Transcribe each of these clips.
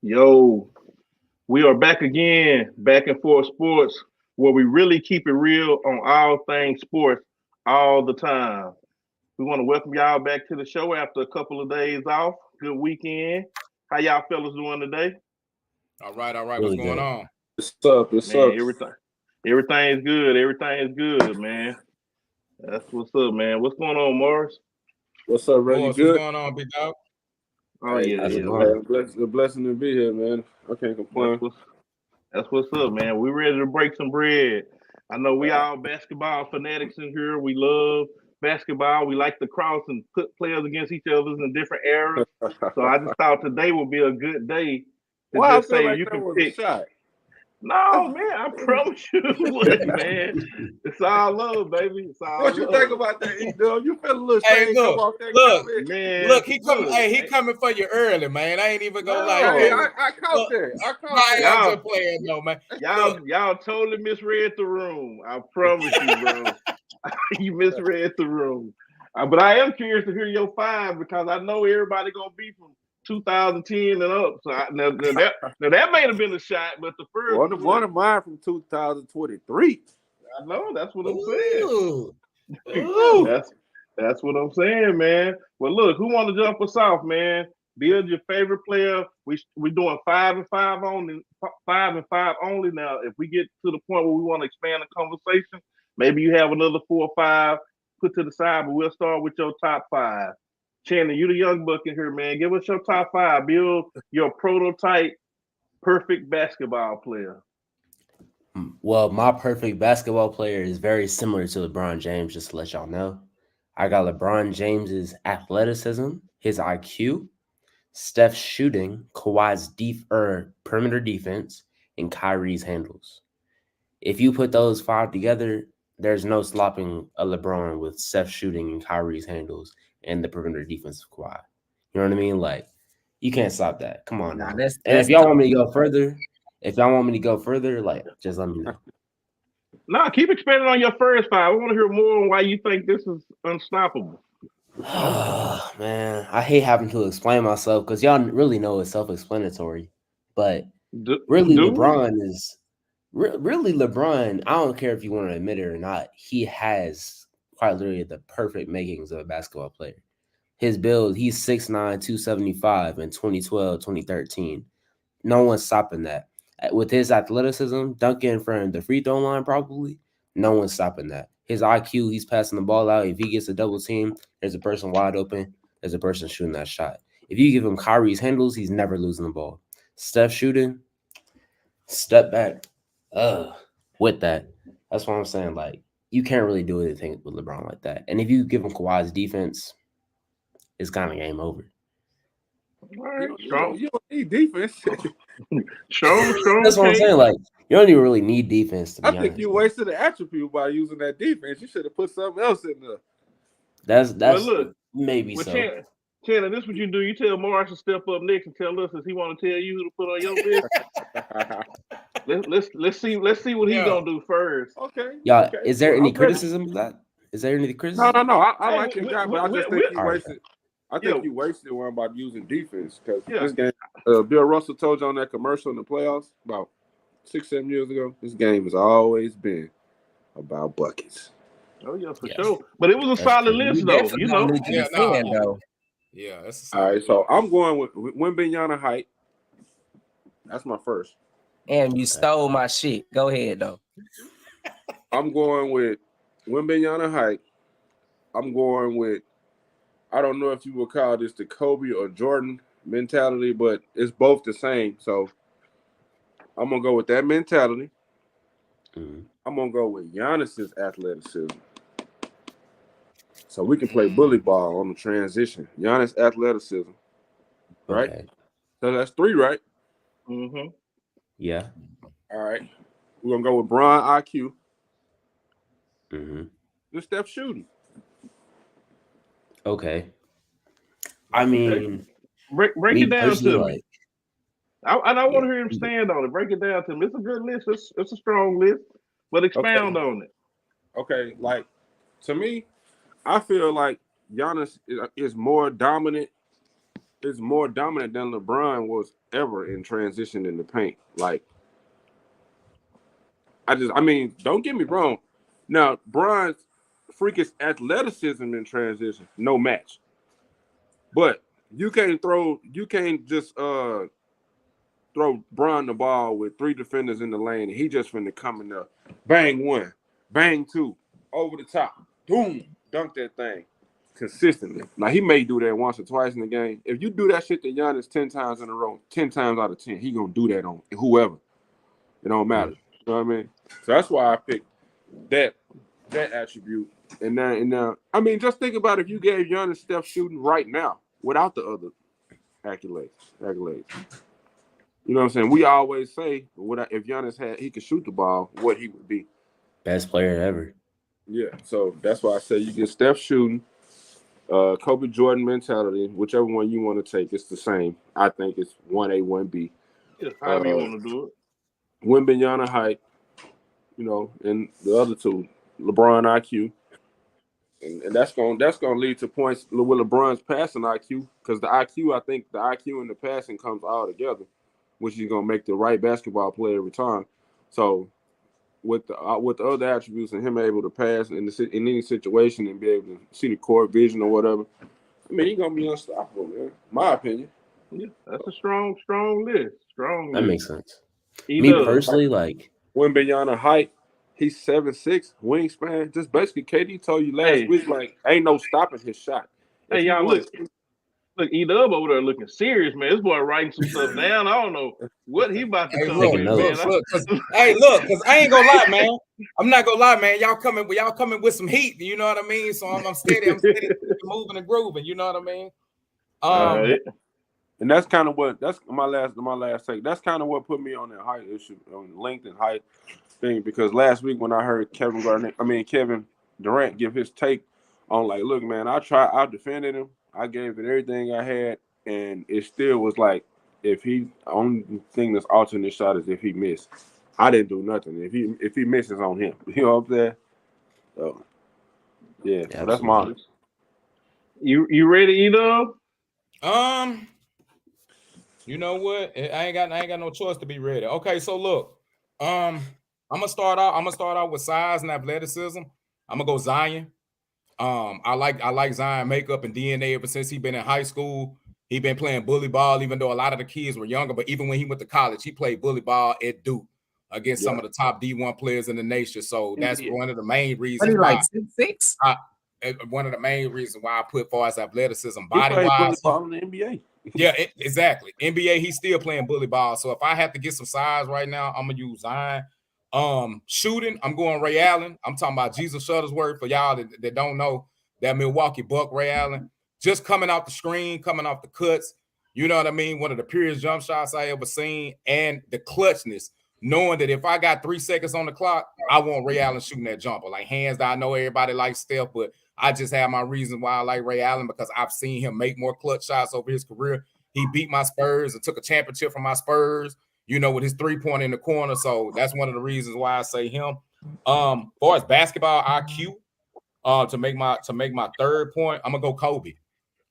Yo, we are back again, back and forth sports, where we really keep it real on all things sports all the time. We want to welcome y'all back to the show after a couple of days off. Good weekend. How y'all fellas doing today? All right. What's Really going good. on? What's up? What's Man, up? everything's good. Everything's good, man. That's what's up, man. What's going on, Morris? What's up, Ray? You Morris, what's good? going on, big dog? Oh Hey, yeah, How's it yeah, hey, going? man. a blessing to be here, man. I can't That's complain. what's that's what's up, man. We ready to break some bread. I know we all basketball fanatics in here. We love basketball. We like to cross and put players against each other in different eras. So I just thought today would be a good day to Why I just feel say like you that can was a pick. shot. No, man, I promise you it wasn't, man. It's all love, baby. It's all What you think love. about that, E-Dub? You felt a little Hey, shame come off that look, comment. Man, look. He coming. look, Hey, he coming for you early, man. I ain't even gonna lie. He Hey, no, coming. I caught Look, that. I caught I that. am y'all, just playing, though, man. y'all, Look, y'all totally misread the room. I promise you, bro. You misread the room. But I am curious to hear your five because I know everybody gonna be from 2010 and up. So now that may have been a shot, but the first One one of, one was. of mine from 2023. I know that's what I'm saying. ooh, ooh. that's that's what I'm saying, man. Well, look, who want to jump us off, man? Build your favorite player. We doing 5 and 5 only, 5 and 5 only. Now, if we get to the point where we want to expand the conversation, maybe you have another 4 or 5 put to the side. But we'll start with your top five. Channing, you the young buck in here, man. Give us your top five. Build your prototype perfect basketball player. Well, my perfect basketball player is very similar to LeBron James, just to let y'all know. I got LeBron James's athleticism, his IQ, Steph's shooting, Kawhi's perimeter defense, and Kyrie's handles. If you put those five together, there's no slopping a LeBron with Steph shooting and Kyrie's handles and the perimeter defense of Kawhi. You know what I mean? Like, you can't stop that. Come on Nah, now. that's And if that's y'all tough. want me to go further, like, just let me know. Nah, keep expanding on your first five. I want to hear more on why you think this is unstoppable. Man, I hate having to explain myself because y'all really know it's self-explanatory. But Do, really, do we? LeBron is really LeBron. I don't care if you want to admit it or not. He has quite literally the perfect makings of a basketball player. His build, he's 6'9", 275 in 2012, 2013. No one's stopping that. With his athleticism, dunking from the free throw line, probably, no one's stopping that. His IQ, he's passing the ball out. If he gets a double team, there's a person wide open. There's a person shooting that shot. If you give him Kyrie's handles, he's never losing the ball. Steph shooting, step back, uh, with that. That's what I'm saying. Like, you can't really do anything with LeBron like that. And if you give him Kawhi's defense, it's kind of game over. All You right, don't, you don't, strong, you don't need defense. strong That's what I'm case. saying. Like, you don't even really need defense, to I be think honest. you wasted the attribute by using that defense. You should have put something else in there. Well, That's look, maybe well, so. Chandler, this what you do. You tell Morris to step up next and tell us if he want to tell you who to put on your list. Let's see what he Yeah. gonna do first. Okay, Y'all, okay. is there Well, any I'm ready. criticism of that? Is there any No, criticism? no, no. I Hey, like your guy, but I just think you All right. wasted. I yeah, think you wasted one by using defense because yeah. this game. Bill Russell told you on that commercial in the playoffs about 6, 7 years ago. This game has always been about buckets. Oh yeah, for Yeah, sure. But it was a that's solid true. list You though. definitely You gonna know. need to Yeah, nah. defend though. Yeah, that's a All solid right, list. so I'm going with Wembanyama height. That's my first. And you Okay. stole my shit. Go ahead though. I'm going with Wembanyama height. I'm going with. I don't know if you would call this the Kobe or Jordan mentality, but it's both the same. So I'm gonna go with that mentality. Mhm. I'm gonna go with Giannis's athleticism. So we can play bully Mm. ball on the transition. Giannis athleticism, right? Okay. So that's three, right? Mm-hmm. Yeah. All right. We're gonna go with Bron IQ. hmm And Steph shooting. Okay. I Okay. mean, Break me it down personally, to me. like, I want yeah. to hear him stand on it. Break it down to me. It's a good list. It's a strong list, but Okay. expound on it. Okay. Like to me, I feel like Giannis is more dominant is more dominant than LeBron was ever in transition in the paint. Like, I mean, don't get me wrong. Now, Bron's freakish athleticism in transition, no match. But you can't just throw Bron the ball with 3 defenders in the lane and he just finna come in there, bang 1, bang 2, over the top, boom, dunk that thing consistently. Now he may do that once or twice in the game. If you do that shit to Giannis 10 times in a row, 10 times out of 10, he gonna do that on whoever. It don't matter. You know what I mean? So that's why I picked that attribute. And now, I mean, just think about if you gave Giannis Steph shooting right now without the other accolades. You know what I'm saying? We always say if Giannis he could shoot the ball, what he would be. Best player ever. Yeah, so that's why I say you get Steph shooting, Kobe Jordan mentality, whichever one you want to take, it's the same. I think it's 1A, 1B. Yeah, however you want to do it. Wembanyama height, you know, and the other two, LeBron IQ. And that's gonna lead to points with LeBron's passing IQ, because the IQ, I think the IQ and the passing comes all together, which is gonna make the right basketball player every time. So with the other attributes and him able to pass in any situation and be able to see the court vision or whatever, I mean, he's gonna be unstoppable, man. My opinion. Yeah, that's a strong list. That makes sense. Me personally, like Wembanyama height, he's 7'6", wingspan. Just basically, KD told you last week, like, ain't no stopping his shot. Hey, y'all, look, E-Dub over there looking serious, man. This boy writing some stuff down. I don't know what he about to come with, man. Because I ain't gonna lie, man. I'm not gonna lie, man. Y'all coming with some heat. You know what I mean? So I'm steady moving and grooving. You know what I mean? And that's kind of what my last take. That's kind of what put me on that height issue, on length and height thing. Because last week when I heard Kevin Durant give his take on, like, look, man, I defended him. I gave it everything I had, and it still was like, the only thing that's altering this shot is if he missed. I didn't do nothing. If he misses on him, you know what I'm saying? So yeah, so that's mine. You ready, E-Dub? You know what? I ain't got no choice to be ready. Okay, so look, I'm gonna start out with size and athleticism. I'm gonna go Zion. I like Zion makeup and DNA ever since he been in high school. He been playing bully ball, even though a lot of the kids were younger. But even when he went to college, he played bully ball at Duke against some of the top D1 players in the nation. So that's one of the main reasons. What, like 6'6"? One of the main reasons why I put far as athleticism, body wise. In the NBA. Yeah, exactly. NBA, he's still playing bully ball. So if I have to get some size right now, I'm gonna use Zion. Shooting, I'm going Ray Allen. I'm talking about Jesus Shuttlesworth for y'all that don't know, that Milwaukee Buck Ray Allen. Just coming off the screen, coming off the cuts. You know what I mean? One of the purest jump shots I ever seen, and the clutchness, knowing that if I got 3 seconds on the clock, I want Ray Allen shooting that jumper. Like, hands down, I know everybody likes Steph, but I just have my reason why I like Ray Allen, because I've seen him make more clutch shots over his career. He beat my Spurs and took a championship from my Spurs, you know, with his 3-point in the corner. So that's one of the reasons why I say him. For his basketball IQ, to make my third point, I'm gonna go Kobe.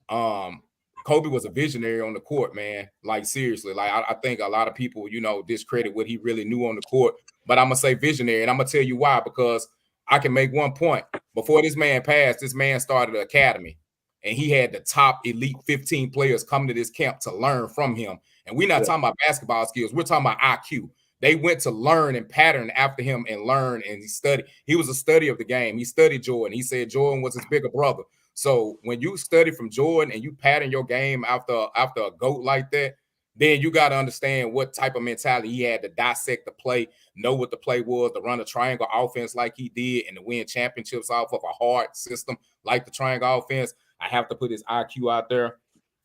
Kobe was a visionary on the court, man. Like, seriously, like I think a lot of people, you know, discredit what he really knew on the court. But I'm gonna say visionary, and I'm gonna tell you why. Because I can make one point. Before this man passed, this man started an academy, and he had the top elite 15 players come to this camp to learn from him. And we're not talking about basketball skills. We're talking about IQ. They went to learn and pattern after him and learn, and he studied. He was a study of the game. He studied Jordan. He said Jordan was his bigger brother. So when you study from Jordan and you pattern your game after a GOAT like that, then you got to understand what type of mentality he had to dissect the play, know what the play was, to run a triangle offense like he did, and to win championships off of a hard system like the triangle offense. I have to put his IQ out there.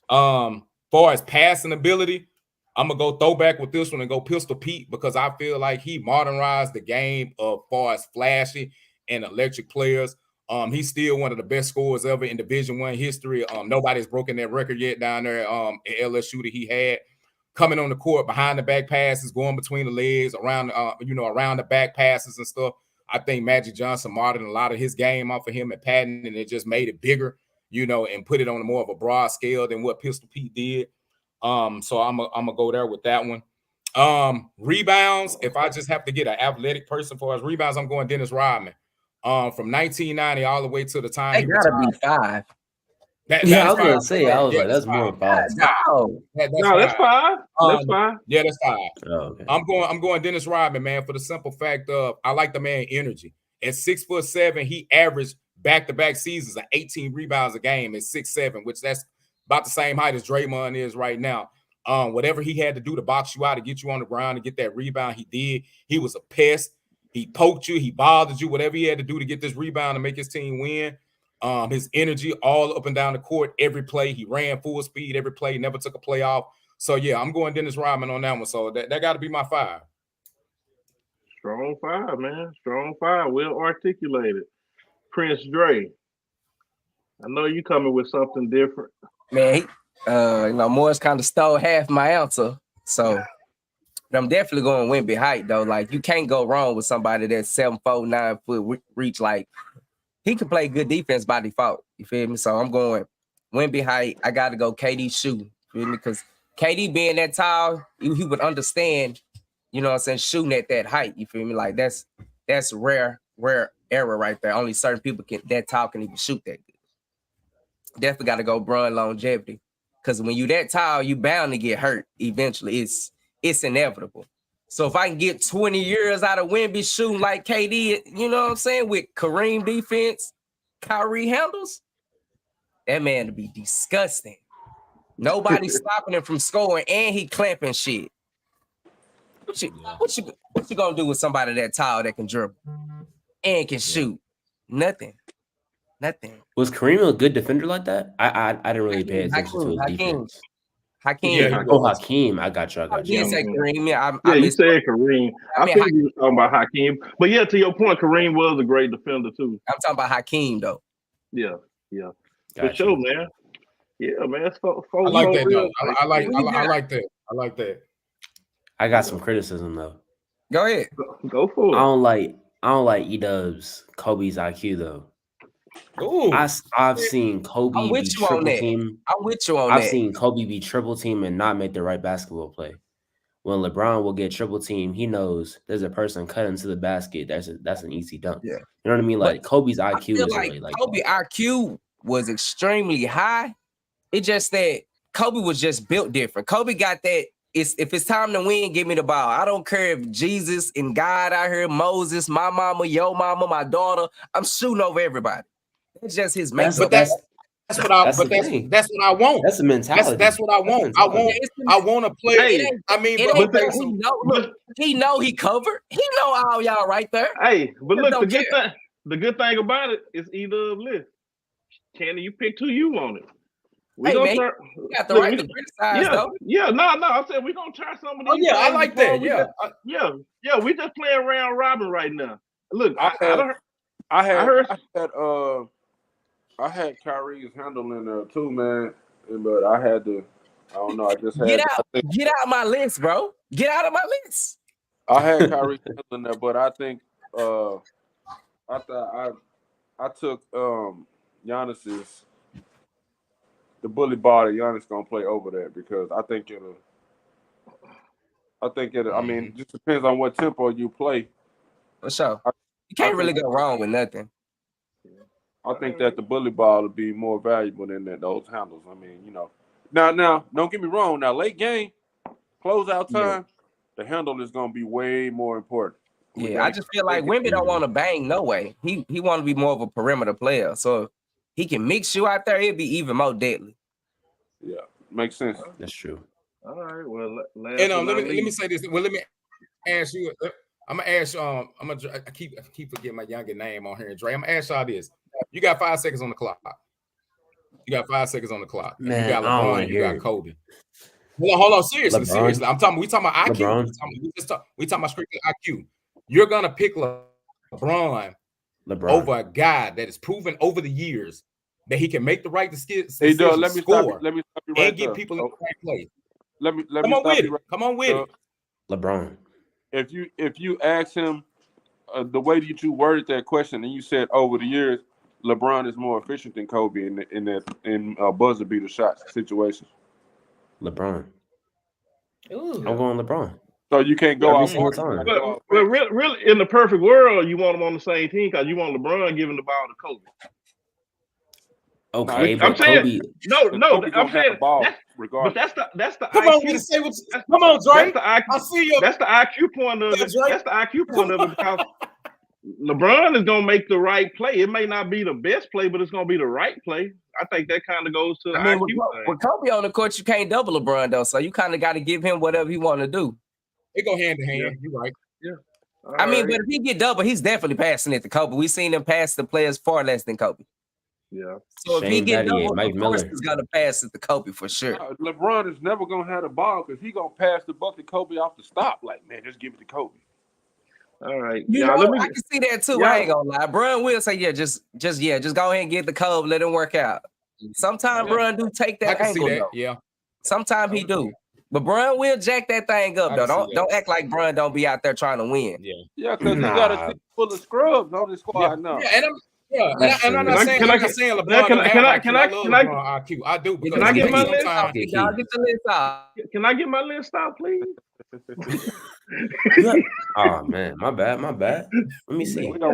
Far as passing ability, I'm going to go throwback with this one and go Pistol Pete, because I feel like he modernized the game of far as flashy and electric players. He's still one of the best scorers ever in Division I history. Nobody's broken that record yet down there at LSU that he had. Coming on the court, behind the back passes, going between the legs, around the back passes and stuff. I think Magic Johnson modeled a lot of his game off of him and patented, and it just made it bigger. and put it on more of a broad scale than what Pistol Pete did. So I'm gonna go there with that one. Rebounds, if I just have to get an athletic person for his rebounds, I'm going Dennis Rodman. From 1990 all the way to the time They gotta be 5. I was gonna say, I was like, that's more 5. No, That's 5. That's 5. Yeah, that's 5. Oh, okay. I'm going Dennis Rodman, man, for the simple fact of I like the man energy. At 6'7", he averaged back-to-back seasons of 18 rebounds a game at 6'7", which that's about the same height as Draymond is right now. Whatever he had to do to box you out, to get you on the ground, to get that rebound, he did. He was a pest. He poked you. He bothered you. Whatever he had to do to get this rebound to make his team win. His energy all up and down the court, every play. He ran full speed every play, never took a play off. So, yeah, I'm going Dennis Rodman on that one. So that got to be my 5. Strong 5, man. Strong 5. Well articulated. Prince Dre. I know you coming with something different. man. Morris kind of stole half my answer. So I'm definitely going Wemby height, though. Like, you can't go wrong with somebody that's 7'4", 9 foot reach. Like, he can play good defense by default. You feel me? So I'm going Wemby height. I got to go KD shooting. You feel me? Because KD being that tall, he would understand, shooting at that height. You feel me? Like, that's rare error right there. Only certain people that tall can even shoot that good. Definitely got to go Bron longevity. Because when you that tall, you bound to get hurt eventually. It's inevitable. So if I can get 20 years out of Wemby shooting like KD, you know what I'm saying, with Kareem defense, Kyrie handles, that man to be disgusting. Nobody's stopping him from scoring, and he clamping shit. What you gonna do with somebody that tall that can dribble and can shoot? Nothing. Was Kareem a good defender like that? I didn't really pay attention to his defense. Hakeem. Hakeem. I got you. I did say Kareem. You said Kareem. I think you were talking about Hakeem. But yeah, to your point, Kareem was a great defender too. I'm talking about Hakeem though. Yeah. For sure, man. Yeah, man. I like that though. I like that. I got some criticism though. Go ahead. Go for it. I don't like E-Dub's Kobe's IQ though. Ooh. I've seen Kobe be triple team. I'm with you on that. I've seen Kobe be triple team and not make the right basketball play. When LeBron will get triple team, he knows there's a person cut into the basket. That's an easy dunk. Yeah. You know what I mean? Like, Kobe's IQ is like really like Kobe IQ was extremely high. It's just that Kobe was just built different. Kobe got that. If it's time to win, give me the ball. I don't care if Jesus and God out here, Moses, my mama, your mama, my daughter. I'm shooting over everybody. That's just his makeup. That's what I want. That's the mentality. That's what I want. I want to play. He know he covered. He know all y'all right there. Hey, but look, the good thing about it is either of list. Candy, you picked who you wanted. You got the right to criticize, though. Yeah, no. I said we're gonna try some of these. Oh yeah, I like that. Yeah. We just playing around robin right now. Look, I had Kyrie's handle in there too, man. But I had to. I don't know. I just had get out of my list, bro. Get out of my list. I had Kyrie's handle in there, but I think I took Giannis's. The bully ball that Giannis gonna play over that because I think it'll. I mean, it just depends on what tempo you play. For sure. You can't really go wrong with nothing. I think that the bully ball would be more valuable than those handles. I mean, Now, don't get me wrong. Now, late game, closeout time, the handle is gonna be way more important. Yeah, I just feel like Wemby don't want to bang no way. He want to be more of a perimeter player. So he can mix you out there, it'd be even more deadly. Yeah, makes sense. That's true. All right. Well, let me say this. Well, let me ask you. I'm gonna ask. I keep forgetting my younger name on here, Dre. I'm gonna ask y'all this. You got 5 seconds on the clock. Man, you got LeBron. You got Kobe. Hold on. Seriously. We talking about IQ. We talking about strictly IQ. You're gonna pick LeBron over a guy that is proven over the years that he can make the right decisions, let me score, stop you right and get people in the right place. Let me come on with it. Come on with it. LeBron. If you ask him the way that you worded that question and you said over the years, LeBron is more efficient than Kobe in buzzer beater shots situations. LeBron. Ooh. I'm going LeBron. So you can't go Every out single Martin. time. Well, really, in the perfect world, you want them on the same team because you want LeBron giving the ball to Kobe. Okay, I'm but saying Kobe. no. Kobe I'm gonna have saying the ball but regardless. that's the Come IQ. on, say what. Come on, Dre. That's the IQ. I see you. That's the IQ point of it. That's right. That's the IQ point of it because LeBron is gonna make the right play. It may not be the best play, but it's gonna be the right play. I think that kind of goes to the IQ thing. With Kobe on the court, you can't double LeBron though, so you kind of got to give him whatever he want to do. It go hand in hand. You're right. But if he get double, he's definitely passing it to Kobe. We've seen him pass the players far less than Kobe. Yeah. So if he Shane get Battier, double, Mike of course Miller. he's gonna pass it to Kobe for sure. LeBron is never gonna have the ball because he gonna pass the buck to Kobe off the stop. Like, man, just give it to Kobe. All right. You Yeah. know, I can see that too. Yeah. I ain't gonna lie. Brun will say, just go ahead and get the Kobe, let him work out. Sometimes Brun do take I that can angle see that. though. Yeah. Sometimes he do. But Brun will jack that thing up I though. can see that. Don't act like Brun don't be out there trying to win. Yeah. Yeah, because he got a team full of scrubs on his squad now. Yeah, and I'm not saying LeBron. Can I LeBron IQ. I do because Can I get my list? sometimes Y'all get the list out. Can I get my list out, please? Oh man, my bad. Let me see. We know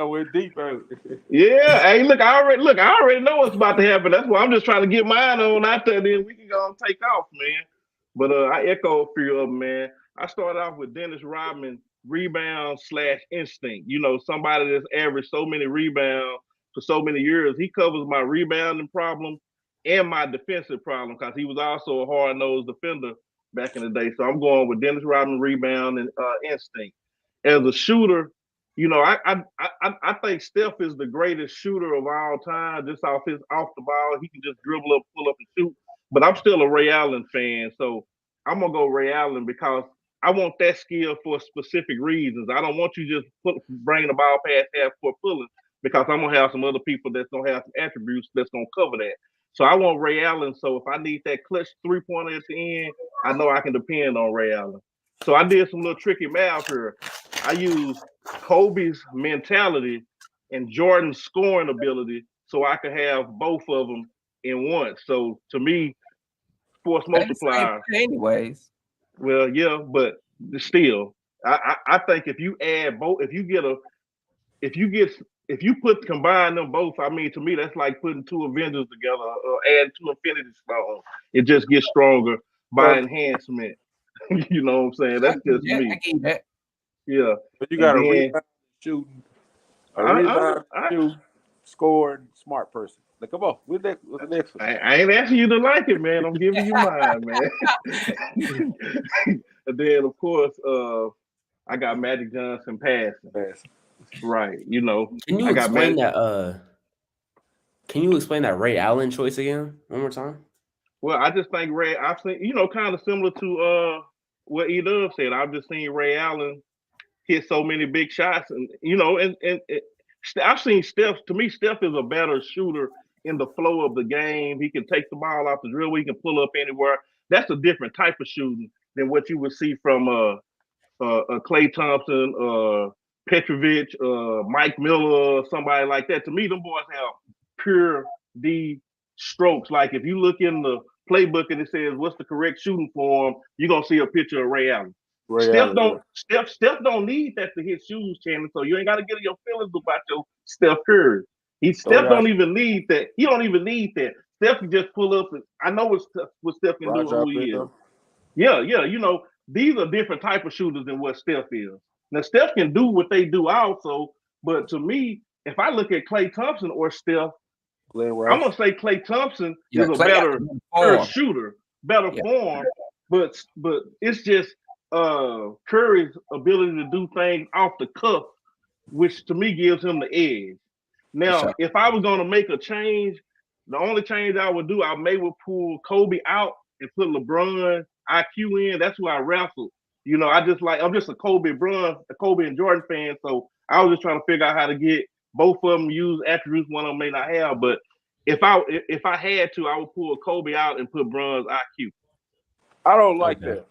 we're deep. Yeah. Hey, look, I already know what's about to happen. That's why I'm just trying to get mine on out there. Then we can go and take off, man. But I echo a few of them, man. I started off with Dennis Rodman, rebound/instinct. You know, somebody that's averaged so many rebounds for so many years. He covers my rebounding problem and my defensive problem because he was also a hard-nosed defender back in the day. So I'm going with Dennis Rodman, rebound and instinct. As a shooter, you know, I think Steph is the greatest shooter of all time. Just off the ball, he can just dribble up, pull up, and shoot. But I'm still a Ray Allen fan, so I'm gonna go Ray Allen because I want that skill for specific reasons. I don't want you just bringing the ball past half court pulling because I'm gonna have some other people that's gonna have some attributes that's gonna cover that. So I want Ray Allen. So if I need that clutch 3-pointer at the end, I know I can depend on Ray Allen. So I did some little tricky math here. I used Kobe's mentality and Jordan's scoring ability so I could have both of them in one. So to me, force multiplier. Anyways. Well, yeah, but still, I think if you add both, if you combine them both, I mean, to me, that's like putting two Avengers together or adding two Infinity Stones. It just gets stronger by enhancement. You know what I'm saying? That's just me. I get that. Yeah. But you got a rebound shooting, scoring, smart person. Like, come on, what's the next one? I ain't asking you to like it, man. I'm giving you mine, man. And then, of course, I got Magic Johnson passing. Right, you know. Can you explain that? Can you explain that Ray Allen choice again one more time? Well, I just think I've seen, you know, kind of similar to what E-Dub said. I've just seen Ray Allen hit so many big shots, and you know, and I've seen Steph. To me, Steph is a better shooter in the flow of the game. He can take the ball off the dribble. He can pull up anywhere. That's a different type of shooting than what you would see from Klay Thompson, Petrovic, Mike Miller, somebody like that. To me, them boys have pure D strokes. Like if you look in the playbook and it says what's the correct shooting form, you're gonna see a picture of Ray Allen. Steph don't need that to hit shoes, Shannon. So you ain't gotta get your feelings about your Steph Curry. Don't even need that. He don't even need that. Steph can just pull up. I know what Steph can do. Who he is. Yeah. You know, these are different type of shooters than what Steph is. Now Steph can do what they do also, but to me, if I look at Klay Thompson or Steph, I'm gonna say Klay Thompson is a better shooter, better form, but it's just Curry's ability to do things off the cuff, which to me gives him the edge. Now, if I was gonna make a change, the only change I would do, I may would pull Kobe out and put LeBron IQ in. That's who I wrestled. You know, I'm just a Kobe and Jordan fan, so I was just trying to figure out how to get both of them use attributes one of them may not have. But if I had to, I would pull Kobe out and put Bron's IQ. I don't like that.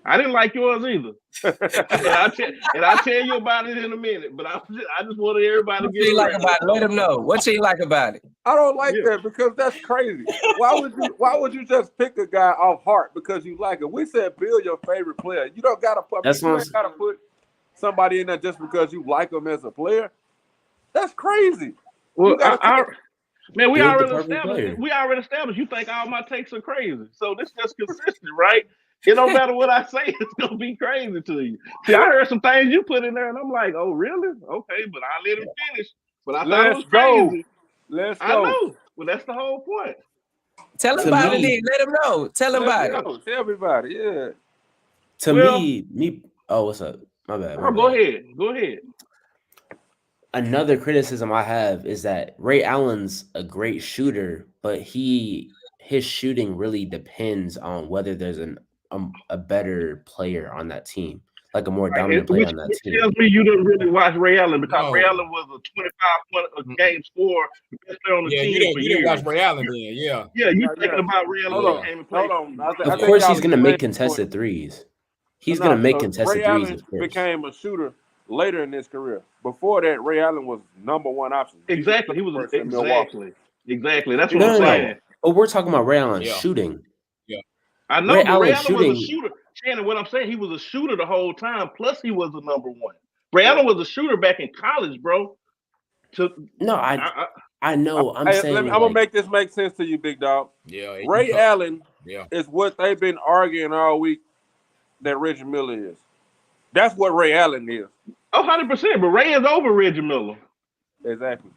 I didn't like yours either. and I'll tell you about it in a minute. But I just wanted everybody to What get you like around about it? it. Let them know. What you like about it? I don't like Yeah. that because that's crazy. Why would you just pick a guy off heart because you like him? We said build your favorite player. You don't gotta put That's you what ain't gotta put somebody in there just because you like them as a player. That's crazy. Well, You gotta man, we Build the already perfect established. player. We already established. You think all my takes are crazy, so this just consistent, right? It don't matter what I say; it's gonna be crazy to you. See, I heard some things you put in there, and I'm like, "Oh, really? Okay," but I let him finish. But I thought it was crazy. Let's I go. know. Well, that's the whole point. Tell him To about it. me- Then. Let him know. Tell him about it. Go. Tell everybody, yeah. To Well- me. Oh, what's up? My bad. Oh, go ahead. Go ahead. Another criticism I have is that Ray Allen's a great shooter, but his shooting really depends on whether there's a better player on that team, like a more dominant player on that Which team. tells me you didn't really watch Ray Allen because No. Ray Allen was a 25-point a game scorer, best player on the Yeah, team you for didn't years. watch Ray Allen then. Yeah. Yeah, you Yeah, thinking yeah. about Ray Allen Hold when on, he came and played. Hold on. Of course, he's going to make contested threes. He's going to make contested Ray threes. Allen Of course. became a shooter later in his career. Before that, Ray Allen was number one option. Exactly. He was first in Milwaukee. exactly. That's what No, I'm no, saying. no. But we're talking about Ray Allen Yeah. shooting. I know, Ray but Ray Allen Allen was a shooting- shooter. Shannon, what I'm saying, he was a shooter the whole time. Plus, he was the number one. Ray Allen was a shooter back in college, bro. No, I know. I'm Hey, saying I'm gonna make this make sense to you, big dog. Yeah. Ray Allen Yeah. is what they've been arguing all week that Reggie Miller is. That's what Ray Allen is. 100%. But Ray is over Reggie Miller. Exactly.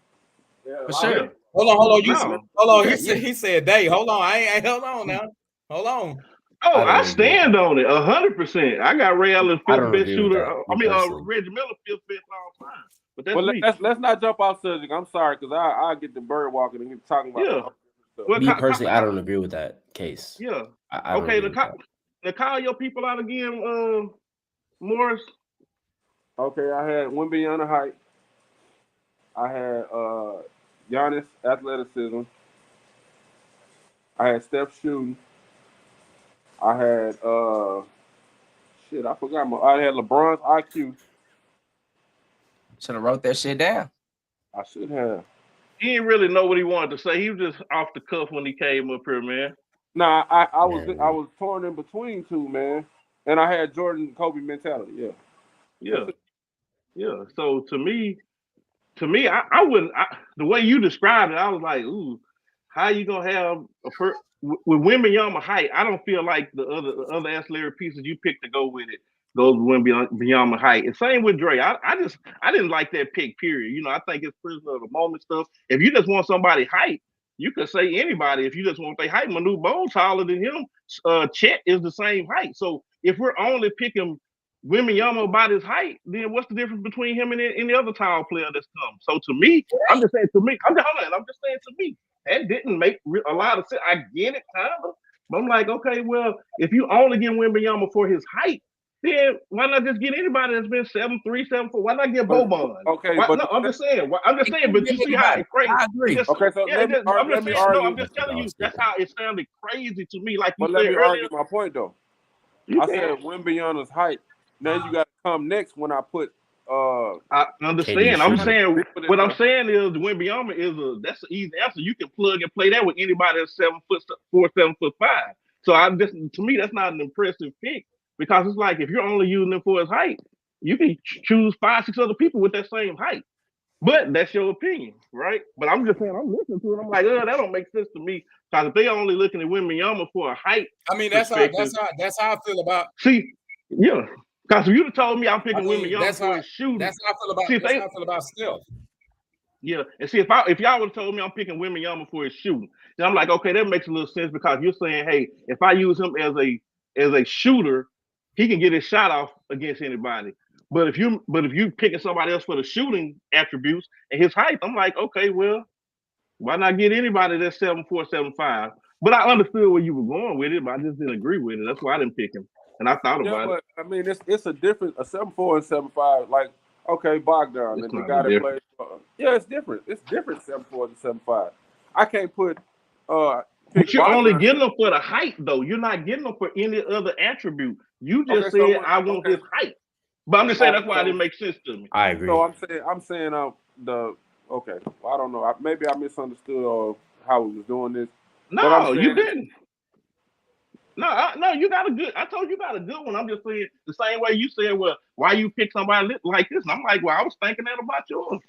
For sure. Hold on. No. Hold on. Yeah, He said they. Hold on. I ain't hold on now. Hold on. Oh, I don't I agree. stand on it 100%. I got Ray Allen I fifth don't best agree with shooter. that, I mean, personally. Reggie Miller fifth best all time. But that's Well, me. let's not jump off subject. I'm sorry because I get the bird walking and get talking about Yeah. stuff. Well, Me personally, I don't agree with that case. Yeah. I don't Okay. agree with that. To call your people out again, Morris. Okay, I had Wembanyama height. I had Giannis athleticism. I had Steph shooting. I had I forgot I had LeBron's IQ. Should have wrote that shit down. I should have. He didn't really know what he wanted to say. He was just off the cuff when he came up here, man. Nah, I was torn in between two, man. And I had Jordan Kobe mentality, Yeah. So to me, I wouldn't. The way you described it, I was like, ooh, how you gonna have with Wembanyama height? I don't feel like the other ancillary pieces you picked to go with it goes with Wembanyama height. And same with Dre. I didn't like that pick. Period. You know, I think it's prisoner of the moment stuff. If you just want somebody height, you could say anybody. If you just want their height, Manu Bone's taller than him. Chet is the same height. So if we're only picking Wembanyama about his height, then what's the difference between him and any other tall player that's come? So to me, I'm just saying to me, I'm just saying to me, that didn't make a lot of sense. I get it, kind of, but I'm like, okay, well, if you only get Wembanyama for his height, then why not just get anybody that's been 7'3", 7'4"? Why not get Boban? Okay, I'm just saying. But you see how it's crazy. I agree. Okay, so let me argue. I'm just telling you, that's how it sounded crazy to me. Like you But let said me earlier. argue my point though. I said Wembanyama's height. Now you got to come next when I put. I understand. I'm saying what I'm saying is Wembanyama that's an easy answer. You can plug and play that with anybody that's 7'4", 7'5". So to me that's not an impressive pick because it's like if you're only using him for his height, you can choose 5, 6 other people with that same height. But that's your opinion, right? But I'm just saying I'm listening to it. I'm like, that don't make sense to me because if they only looking at Wembanyama for a height, I mean, that's how I feel about. See, yeah. Because if you'd have told me I'm picking Wembanyama that's for his shooting, that's how I feel about Steph. Yeah, and see if y'all would have told me I'm picking Wembanyama for his shooting, then I'm like, okay, that makes a little sense because you're saying, hey, if I use him as a shooter, he can get his shot off against anybody. But if you picking somebody else for the shooting attributes and his height, I'm like, okay, well, why not get anybody that's 7'4", 7'5"? But I understood where you were going with it, but I just didn't agree with it. That's why I didn't pick him. And I thought about it. I mean, it's a different 7'4" and 7'5". Like, okay, Bogdan and the guy that plays. Yeah, it's different. It's different 7'4" and 7'5". I can't put But you're only getting them for the height, though. You're not getting them for any other attribute. You just said I want his height. But I'm just saying that's why it didn't make sense to me. I agree. So I'm saying okay. Well, I don't know. Maybe I misunderstood how we was doing this. No, you didn't. No, you got a good. I told you got a good one. I'm just saying the same way you said, well, why you pick somebody like this? And I'm like, well, I was thinking that about yours.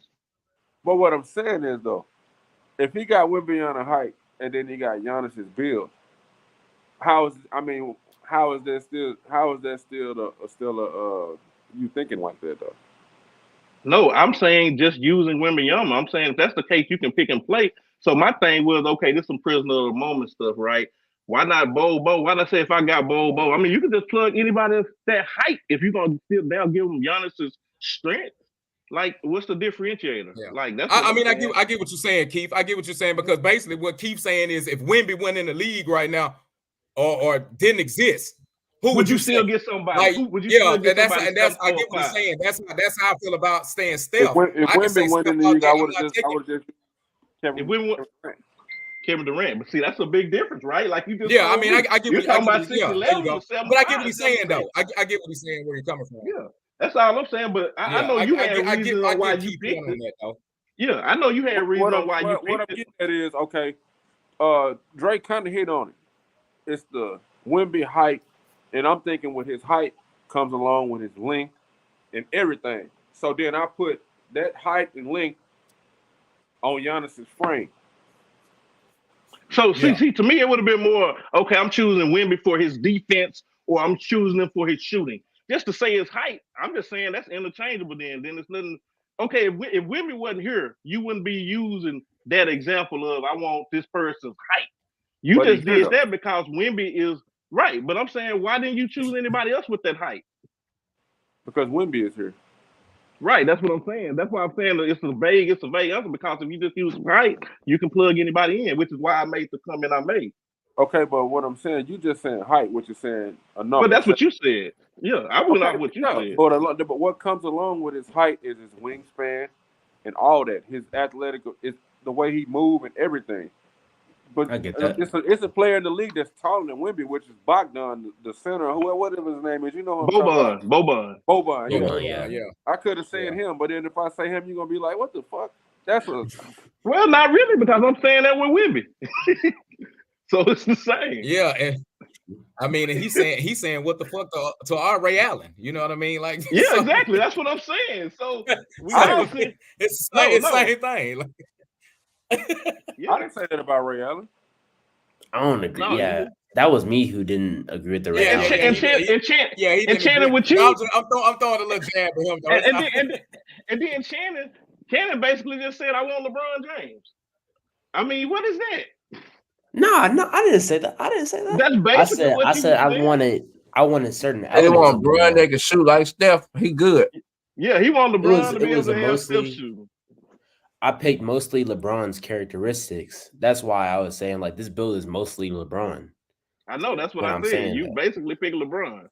But what I'm saying is though, if he got Wembanyama height and then he got Giannis's build, how is that still you thinking like that though? No, I'm saying just using Wembanyama. I'm saying if that's the case, you can pick and play. So my thing was, okay, this is some prisoner of the moment stuff, right? Why not Bo? Why not say if I got Bo? I mean, you can just plug anybody that height if you're gonna they'll give them Giannis's strength. Like, what's the differentiator? Yeah. Like that's. I get what you're saying, Keith. I get what you're saying because basically what Keith's saying is if Wemby went in the league right now or didn't exist, who would you still get somebody? Like, who would you still get somebody? I get what you're saying. That's how I feel about staying Steph. If Wemby went in the league, I would have just Kevin Durant, but see, that's a big difference, right? Like you just I mean, I get you're talking about 6'11", but I get what he's saying though. I get what he's saying where you're coming from. Yeah, that's all I'm saying. But I know you had reasons on why you picked it. Yeah, I know you had reasons on why you picked it. What I'm getting at is okay. Drake kind of hit on it. It's the Wemby height, and I'm thinking with his height comes along with his length and everything. So then I put that height and length on Giannis's frame. So see, to me, it would have been more, okay, I'm choosing Wemby for his defense or I'm choosing him for his shooting. Just to say his height, I'm just saying that's interchangeable then. Then it's nothing. Okay, if Wemby wasn't here, you wouldn't be using that example of I want this person's height. You just did that because Wemby is right. But I'm saying, why didn't you choose anybody else with that height? Because Wemby is here. Right, that's what I'm saying. That's why I'm saying it's a vague answer because if you just use height, you can plug anybody in, which is why I made the comment I made. Okay, but what I'm saying, you just saying height, which is saying a number. But that's what you said. Yeah, I went off what you said. But what comes along with his height is his wingspan and all that. His athletic is the way he moves and everything. But I get that. It's a player in the league that's taller than Wemby, which is Bogdan, the center, whatever his name is. You know who I'm Boban. Yeah. I could have said him, but then if I say him, you're gonna be like, "What the fuck?" Well, not really, because I'm saying that with Wemby. So it's the same. Yeah, and I mean, and he's saying what the fuck to our Ray Allen. You know what I mean? Like, yeah, exactly. That's what I'm saying. So it's the same thing. Like, I didn't say that about Ray Allen. I don't agree. That was me who didn't agree with the Ray Allen. And Shannon with you. I'm throwing a little jab at him. And then Shannon basically just said, "I want LeBron James." I mean, what is that? No, I didn't say that. That's basically I said I wanted certain. They want LeBron that can shoot like Steph. He good. Yeah, he wanted LeBron to be able to have Steph shooting. I picked mostly LeBron's characteristics. That's why I was saying like this build is mostly LeBron. I know that's what I'm saying. You basically pick LeBron,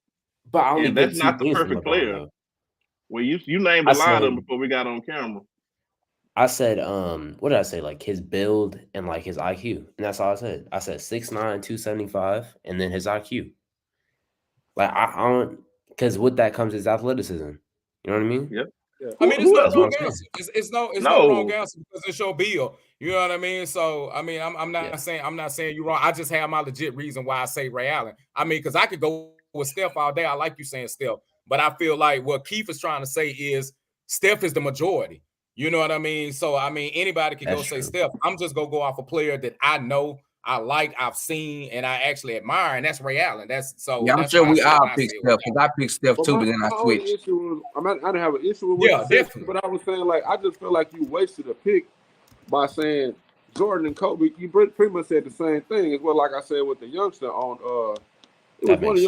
but that's not the perfect player. Though. Well, you named a lot of them before we got on camera. I said, what did I say? Like his build and like his IQ, and that's all I said. I said 6'9", 275, and then his IQ. Like I don't, because with that comes his athleticism. You know what I mean? Yep. Yeah. I mean, it's no wrong answer. It's no wrong answer because it's your bill. You know what I mean? So I mean, I'm not saying you're wrong. I just have my legit reason why I say Ray Allen. I mean, because I could go with Steph all day. I like you saying Steph, but I feel like what Keith is trying to say is Steph is the majority. You know what I mean? So I mean, anybody can go say Steph. I'm just gonna go off a player that I know, I like, I've seen, and I actually admire, and that's Ray Allen. I'm sure we all pick Steph because I picked Steph too, but then I switched. I didn't have an issue with what you said, definitely. But I was saying like I just feel like you wasted a pick by saying Jordan and Kobe. You pretty much said the same thing as well. Like I said with the youngster on it was one of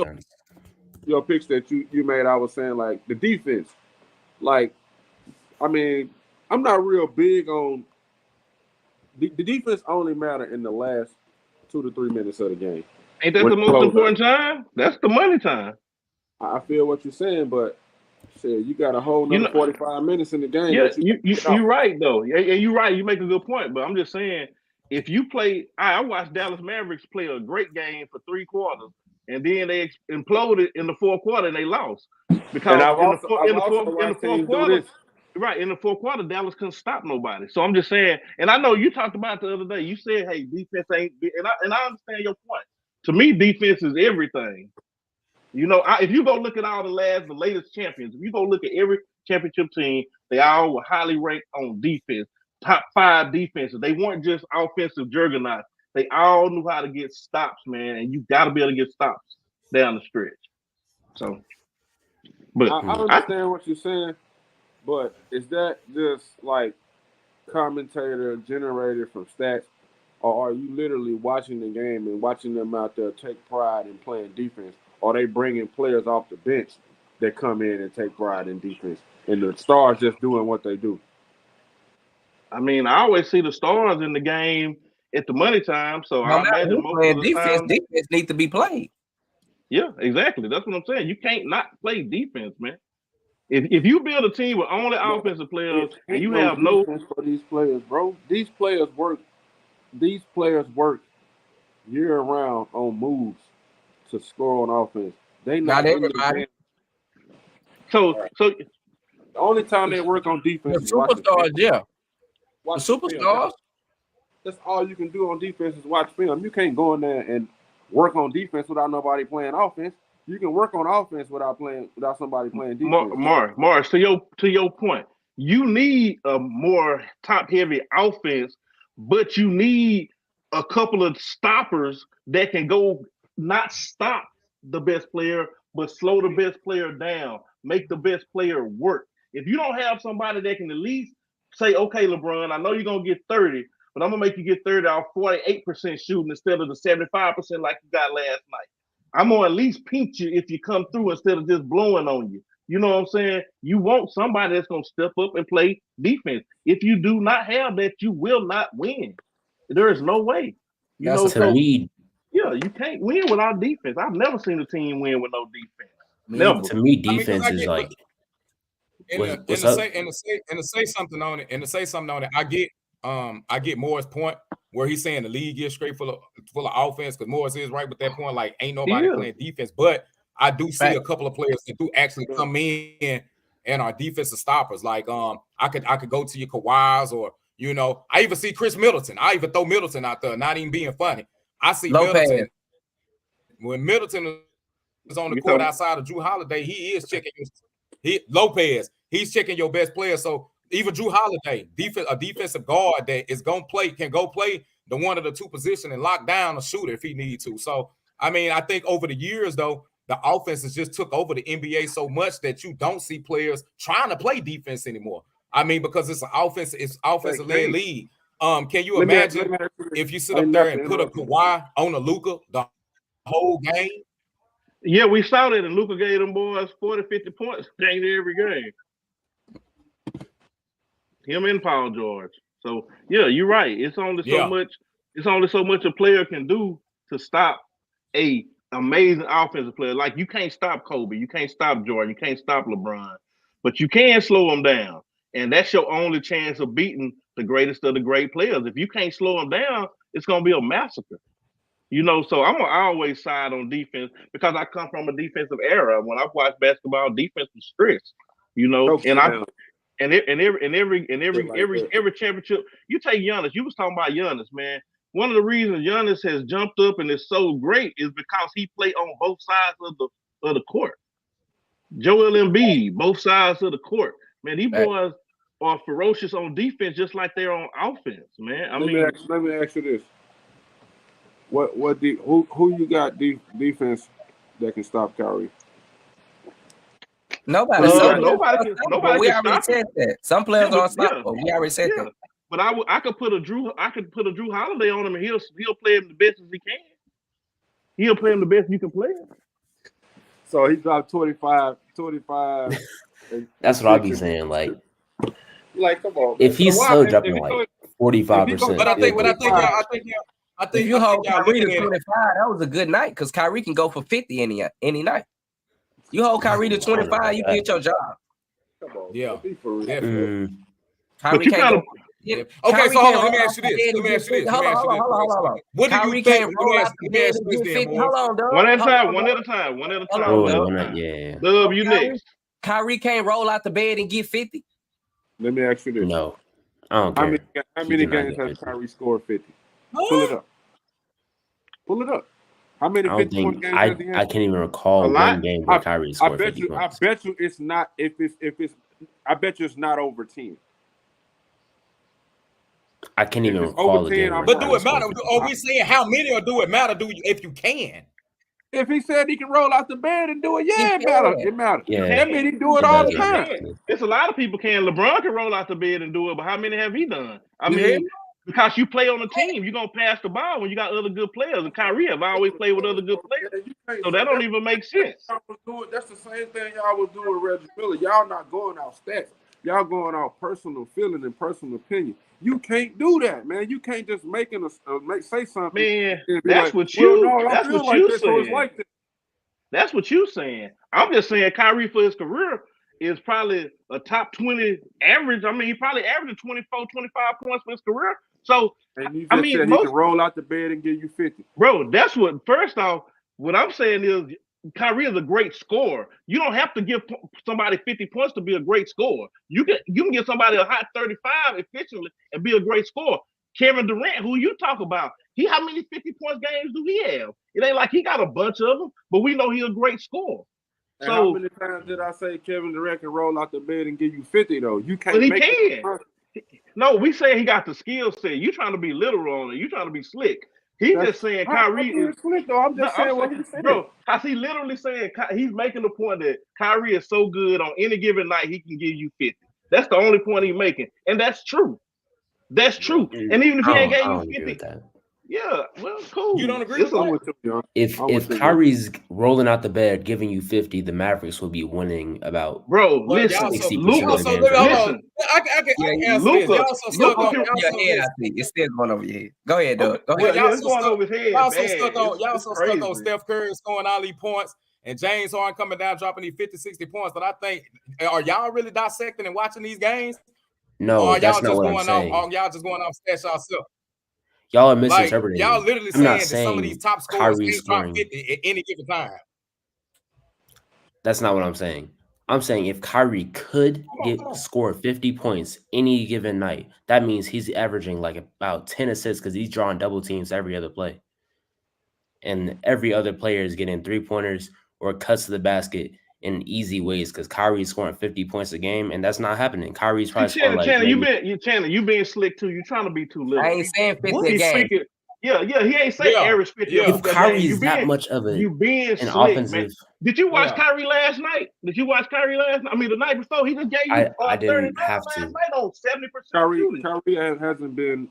your picks that you made. I was saying like the defense, like I mean. I'm not real big on the defense. Only matter in the last 2 to 3 minutes of the game. Ain't that the most important time? That's the money time. I feel what you're saying, but shit, you got a whole nother 45 minutes in the game. Yeah, you're right though. Yeah, you're right. You make a good point, but I'm just saying if you play, I watched Dallas Mavericks play a great game for 3 quarters, and then they imploded in the 4th quarter and they lost because And I've in also the fourth watched teams do quarter, this. right in the 4th quarter, Dallas couldn't stop nobody. So I'm just saying, and I know you talked about it the other day. You said, "Hey, defense ain't," and I understand your point. To me, defense is everything. You know, if you go look at all the latest champions, if you go look at every championship team, they all were highly ranked on defense. Top 5 defenses. They weren't just offensive juggernauts. They all knew how to get stops, man, and you got to be able to get stops down the stretch. So, but I understand what you're saying, but is that just like commentator generated from stats, or are you literally watching the game and watching them out there take pride in playing defense? Or are they bringing players off the bench that come in and take pride in defense, and the stars just doing what they do? I mean, I always see the stars in the game at the money time. So No I matter imagine who most playing of the defense, time, defense needs to be played. yeah, exactly. That's what I'm saying. You can't not play defense, man. If you build a team with only offensive players and you have no defense for these players, bro. These players work year round on moves to score on offense. They Not in the everybody. game. so The only time they work on defense The is watch the superstars, film. yeah. The Watch the film. superstars. That's all you can do on defense is watch film. You can't go in there and work on defense without nobody playing offense. You can work on offense without somebody playing defense. Morris, to your point, you need a more top-heavy offense, but you need a couple of stoppers that can go not stop the best player, but slow the best player down, make the best player work. If you don't have somebody that can at least say, okay, LeBron, I know you're going to get 30, but I'm going to make you get 30 off 48% shooting instead of the 75% like you got last night. I'm going to at least pinch you if you come through instead of just blowing on you. You know what I'm saying? You want somebody that's going to step up and play defense. If you do not have that, you will not win. There is no way. To me, yeah, you can't win without defense. I've never seen a team win with no defense. Never. To me, defense is like. And to say something on it, I get Moore's point where he's saying the league is straight full of offense, because Morris is right with that point. Like, ain't nobody playing defense, but I do see a couple of players that do actually come in and are defensive stoppers. Like, I could go to your Kawhis, or I even see Chris Middleton. I even throw Middleton out there, not even being funny. I see Middleton. When Middleton is on the court outside of Drew Holiday, he is checking Lopez. He's checking your best player. So even Drew Holiday, a defensive guard that is can go play the one of the 2 position and lock down a shooter if he needs to. So I mean, I think over the years though, the offense has just took over the NBA so much that you don't see players trying to play defense anymore. I mean, because it's offensive led league. Can you imagine if you sit up there and put a Kawhi on a Luka the whole game? Yeah, we saw that, and Luka gave them boys 40, 50 points every game. Him and Paul George. So yeah, you're right. It's only so much. It's only so much a player can do to stop a amazing offensive player. Like, you can't stop Kobe, you can't stop Jordan, you can't stop LeBron, but you can slow them down, and that's your only chance of beating the greatest of the great players. If you can't slow them down, it's gonna be a massacre. So I'm gonna always side on defense because I come from a defensive era. When I watched basketball, defense was stress. And every championship, you take Giannis. You was talking about Giannis, man. One of the reasons Giannis has jumped up and is so great is because he played on both sides of the court. Joel Embiid, both sides of the court. Man, these boys are ferocious on defense just like they're on offense, man. Let me ask you this. Who you got defense that can stop Kyrie? Nobody. Nobody we already said that. Some players are unstoppable. We already said that. But I could put a Drew Holiday on him, and he'll play him the best as he can. He'll play him the best you can play him. So he dropped 25. That's what I'll be saying. Like, come on. If he's still dropping like 45%. But I think you hold Kyrie to 25, that was a good night, because Kyrie can go for 50 any night. You hold Kyrie to 25, you get your job. Come on, yeah. But Yeah, Okay, Kyrie so hold can't on. Let me roll ask you out this. the bed Let and me get ask you this. 50. Let me ask you this, boys. Hold on. What do you Kyrie think? can't Let me roll ask out the let me bed ask and you this get then, 50. boys. Hold on, dog. One at a Hold time. on, One dog. at a time. One at a Hold time. on, Wait, Dub. one night, yeah. Dub, you Kyrie, next. Kyrie can't roll out the bed and get 50. Let me ask you this: No, I don't How care. He many cannot games get has 50. Kyrie scored 50? Pull Huh? it up. Pull it up. How I many don't 50-point think games has he I had? can't even A recall lot. one game where Kyrie I scored bet 50 you. I points. bet you it's not. If it's. I bet you it's not over 10. I can't If even it's over recall a 10, game I'm where But do Kyrie it matter? scored 50 Are points. we saying how many or do it matter? If you can? If he said he can roll out the bed and do it, yeah, He it matter. can. It matters. Yeah, That means he do it it all does the matter. time. Can. It's a lot of people can. LeBron can roll out the bed and do it, but how many have he done? I You mean, hear me? because you play on a team, you're gonna pass the ball when you got other good players. And Kyrie have always played with other good players, You can't so say that don't that. even make sense. Y'all was doing, that's the same thing y'all was doing with Reggie Miller. Y'all not going out stats. Y'all going out personal feeling and personal opinion. You can't do that, man. You can't just say something Man, and be that's like, what well, you. no, I That's feel what like you this, so it's saying. like that. That's what you saying. I'm just saying Kyrie for his career is probably a top 20 average. I mean, he probably averaged 24, 25 points for his career. So, And you I just mean, said he can roll out the bed and give you 50. bro, that's what, first off, what I'm saying is Kyrie is a great scorer. You don't have to give somebody 50 points to be a great scorer. You can give somebody a hot 35 efficiently and be a great scorer. Kevin Durant, who you talk about, how many 50 points games do he have? It ain't like he got a bunch of them, but we know he's a great scorer. And how So, many times did I say Kevin Durant can roll out the bed and give you 50 though? You can't but he make it. can. No, we saying he got the skill set. You trying to be literal on it. You trying to be slick. He's just saying Kyrie is. Slick, though. I'm No, just I'm saying what saying, he said. bro, because he literally saying he's making the point that Kyrie is so good on any given night he can give you 50. That's the only point he's making, and that's true. That's true. And even if he ain't I gave you don't agree 50, with that. yeah, well, cool. You don't agree with I'm that? with you, John. If I'm with you, Kyrie's rolling out the bed giving you 50, the Mavericks will be winning about Bro, Well, listen, y'all so 60% Luka, of the games hold right now. on. I can answer this. Luka, Y'all so stuck Luka on. can. Over your head, I think. It's still going over your head. Go ahead, Doug. Go Well, ahead. Yeah, y'all it's so going stuck. over his head. Y'all so bad. stuck on. Y'all It's so crazy. stuck on Steph Curry scoring all these points and James Harden coming down dropping these 50, 60 points. But I think, are y'all really dissecting and watching these games? No, Or are y'all that's just not what I'm going off? saying. Or y'all just going off stats yourself? Y'all are Like misinterpreting y'all me. literally I'm not saying that some of these saying top scorers Kyrie can't drop scoring. 50 at any given time. That's not what I'm saying. I'm saying if Kyrie could score 50 points any given night, that means he's averaging like about 10 assists because he's drawing double teams every other play. And every other player is getting 3-pointers or cuts to the basket in easy ways because Kyrie's scoring 50 points a game, and that's not happening. Kyrie's probably scoring like Chandler, you being slick too. You trying to be too little. I ain't saying 50 a He's game. speaking. Yeah, he ain't saying average 50 Yeah. if Kyrie's that much of you being an slick, offensive, man. Did you watch Yeah. Kyrie last night? I mean, the night before, he just gave you I 39 didn't have last to. night on 70% shooting. Kyrie hasn't been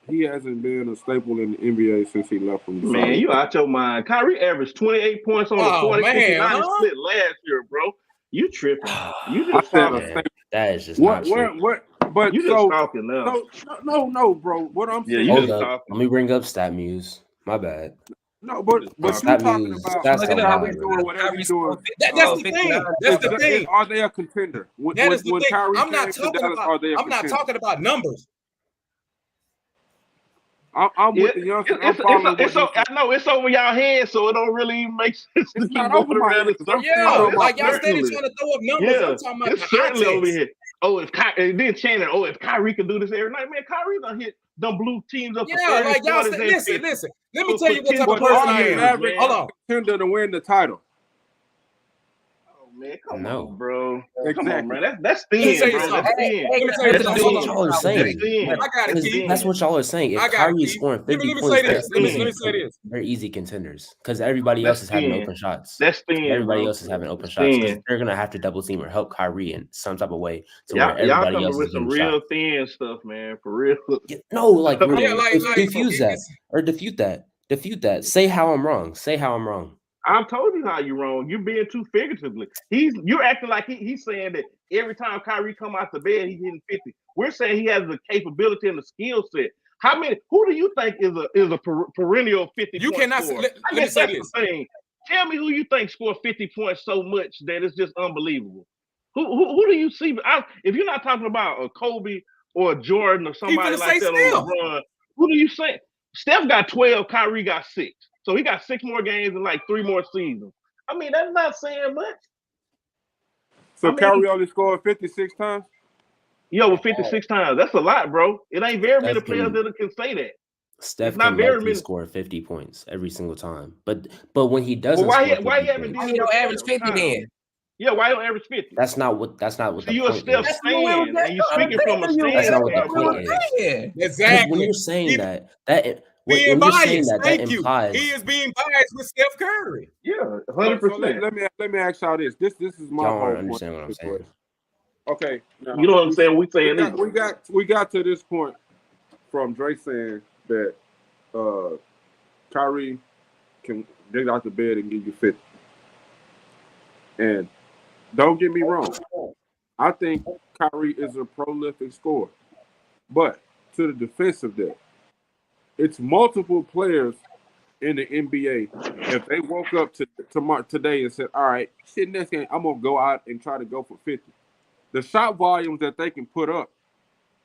he hasn't been a staple in the NBA since he left from the Man, Suns. you out your mind. Kyrie averaged 28 points on a 40-59 split last year, bro. You tripping. You just talking. Yeah, that is just not true. But you just talking now. No, bro. What I'm saying you Hold just up. talking. Let me bring up StatMuse. My bad. No, but you Stat talking Muse, about stats don't lie, Kyrie doing whatever he's doing. That's the thing. That's the thing. Are they a contender? That is the thing. Kyrie I'm not came to talking Dallas, about. are they a I'm not contender? talking about numbers. I'm with the youngsters. I know it's over y'all heads, so it don't really make sense to It's keep not going over my around. head. Like y'all steady trying to throw up numbers. I'm talking about it's certainly over here. Oh, if Kyrie can do this every night, man, Kyrie done hit them blue teams up. Yeah, like y'all. Listen. Let me tell you what type of person I am. Mavericks Hold on. Contender to win the title. Man, come No. on, bro. Exactly. Come on, man. That's Let me thin, tell you bro. something. That's thin. Let me tell you That's something. what y'all are saying. I got it, Keith. That's what y'all are saying. If I got it, Kyrie is Keith. scoring 50 Let me points, say this. Let me say this. they're easy contenders because everybody else is having open shots. That's thin. Everybody else is having open shots because they're gonna have to double team or help Kyrie in some type of way to where everybody else is getting real shots. thin stuff, man. For real. No, like diffuse that or defute that. Defute that. Say how I'm wrong. Say how I'm wrong. I've told you how you're wrong. You're being too figuratively. You're acting like he's saying that every time Kyrie come out the bed, he's hitting 50. We're saying he has the capability and the skill set. Who do you think is a perennial 50 You point cannot scorer? let me say this. Thing. Tell me who you think scored 50 points so much that it's just unbelievable. Who do you see? If you're not talking about a Kobe or a Jordan or somebody finna like say that Steph. on LeBron, who do you say? Steph got 12, Kyrie got 6. So he got 6 more games and like 3 more seasons. I mean, that's not saying much. So I mean, Kyrie only scored 56 times? Yo, with 56 times, that's a lot, bro. It ain't very many Steph players can- that can say that. Steph not can very likely many. score 50 points every single time. But when he doesn't Well, score 50 why he haven't points, Why did you it don't average before 50 time? then? Yeah, why you don't average 50? that's not what So the you're a point Steph is. That's what we were fan, and you're speaking from a telling you. That's stand not what the standpoint. point is. saying. Because Exactly. when you're saying He when being you're saying biased. that Thank you. implies He is being biased with Steph Curry. Yeah, So 100%. let me ask y'all this. This is my y'all whole don't point. understand what I'm saying. Okay. Now, You don't understand what we saying either. we got to this point from Dre saying that Kyrie can dig out the bed and give you 50. And don't get me wrong, I think Kyrie is a prolific scorer. But to the defense of that, it's multiple players in the NBA. If they woke up today and said, all right, shit, next game, I'm going to go out and try to go for 50. The shot volumes that they can put up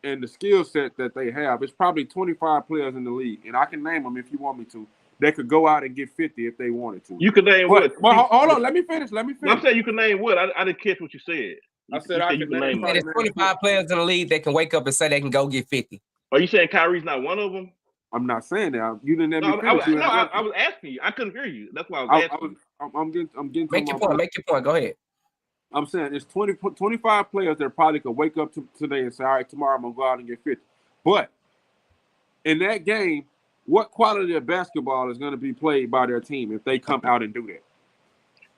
and the skill set that they have, it's probably 25 players in the league. And I can name them if you want me to. They could go out and get 50 if they wanted to. You could name what? Well, hold on. Let me finish. I'm saying you can name what? I didn't catch what you said. I said I you could name There's 25 players in the league that can wake up and say they can go get 50. Are you saying Kyrie's not one of them? I'm not saying that. You didn't let me No, finish. I was asking you. I couldn't hear you. That's why I was asking. I'm getting Make your point. Make your point. Go ahead. I'm saying it's 25 players that probably could wake up today and say, all right, tomorrow I'm going to go out and get 50. But in that game, what quality of basketball is going to be played by their team if they come out and do that?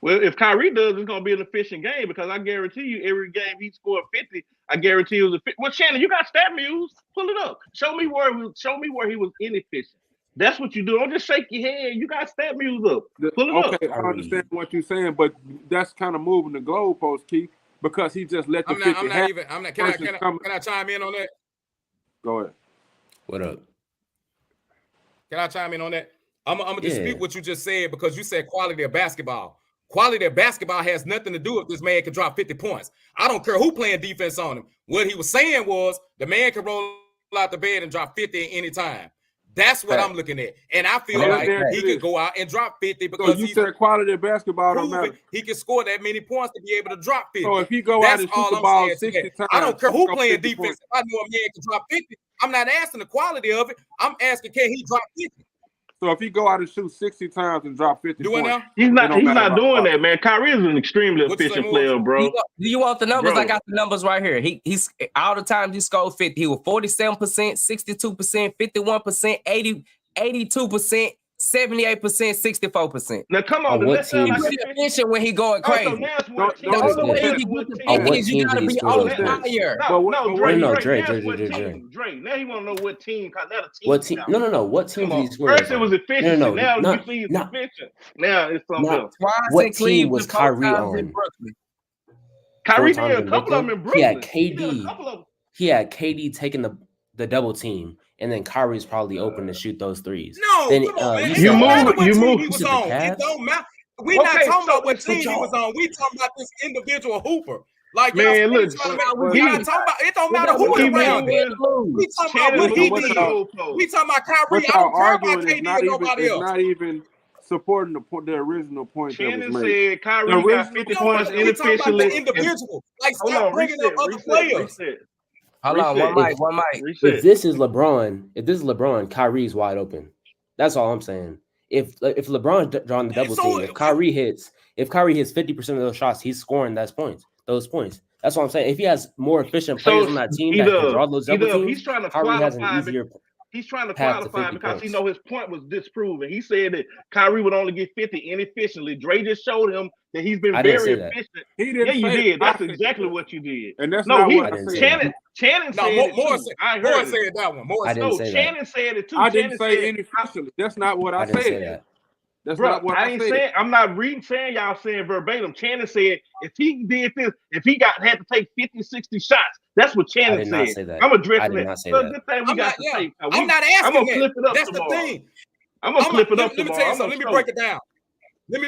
Well, if Kyrie does, it's going to be an efficient game because I guarantee you every game he scored 50, I guarantee it was a 50. Well, Shannon, you got stat mules. Pull it up. Show me where he was inefficient. That's what you do. Don't just shake your head. You got stat mules up. Pull it up. Okay, I understand what you're saying, but that's kind of moving the goalpost, Keith, because he just let the 50 happen. Can I chime in on that? Go ahead. What up? Can I chime in on that? I'm gonna dispute what you just said because you said quality of basketball. Quality of basketball has nothing to do with this man can drop 50 points. I don't care who playing defense on him. What he was saying was the man can roll out the bed and drop 50 at any time. That's what I'm looking at. And I feel like he could go out and drop 50 because you said quality of basketball don't matter. He can score that many points to be able to drop 50. So if he go out and shoot the ball 60 times, I don't care who playing defense. If I know a man can drop 50, I'm not asking the quality of it. I'm asking, can he drop 50? So if he go out and shoot 60 times and drop 50 points, now? He's not doing that, man. Kyrie is an extremely efficient player, bro. Do you want the numbers? Bro. I got the numbers right here. He's all the times he scored 50. He was 47%, 62%, 51%, 80, 82%, 78%, 64%. Now come on, he's pretty efficient when he going crazy. The only way he can get the 50 is you gotta be on fire. Dre. Now he want to know what team. What team? No. What team did he score? First it was efficient. Now you see he's efficient. Now it's something else. What team was Kyrie on? Kyrie had a couple of them in Brooklyn. He had KD. He had KD taking the double team. And then Kyrie's probably open to shoot those threes. No, then, come on, man. You move. He was on. It don't matter. We're not talking about what team he was on. We talking about this individual hooper. Like, man, look, we're not talking about. It don't matter who was around him. We talking about what he did. We talking about Kyrie. I don't care about KD or nobody else. Not even supporting the original point Shannon that was made. said Kyrie got 50 points inefficiently. We talking about the individual. Like, stop bringing up other players. Hold on, one mic. If this is LeBron, Kyrie's wide open. That's all I'm saying. If LeBron's drawing the double team, if Kyrie hits 50% of those shots, he's scoring those points. That's what I'm saying. If he has more efficient players on that team that can draw those double teams, he's trying to Kyrie has an easier. He's trying to qualify because he know his point was disproven. He said that Kyrie would only get 50 inefficiently. Dre just showed him that he's been very efficient. You did. That's exactly what you did. And that's not what I said. Shannon said it too. I heard said that one. Shannon said it too. I didn't say inefficiently. That's not what I said. That's not what I ain't saying. I'm not saying y'all saying verbatim. Channing said if he did this, if he had to take 50, 60 shots, that's what Channing said. Say that. I'm addressing that. Good thing we got to say. I'm not asking I'm gonna flip it up That's tomorrow. the thing. I'm gonna flip it up tomorrow. Let me tell you something. Let me break it down. Let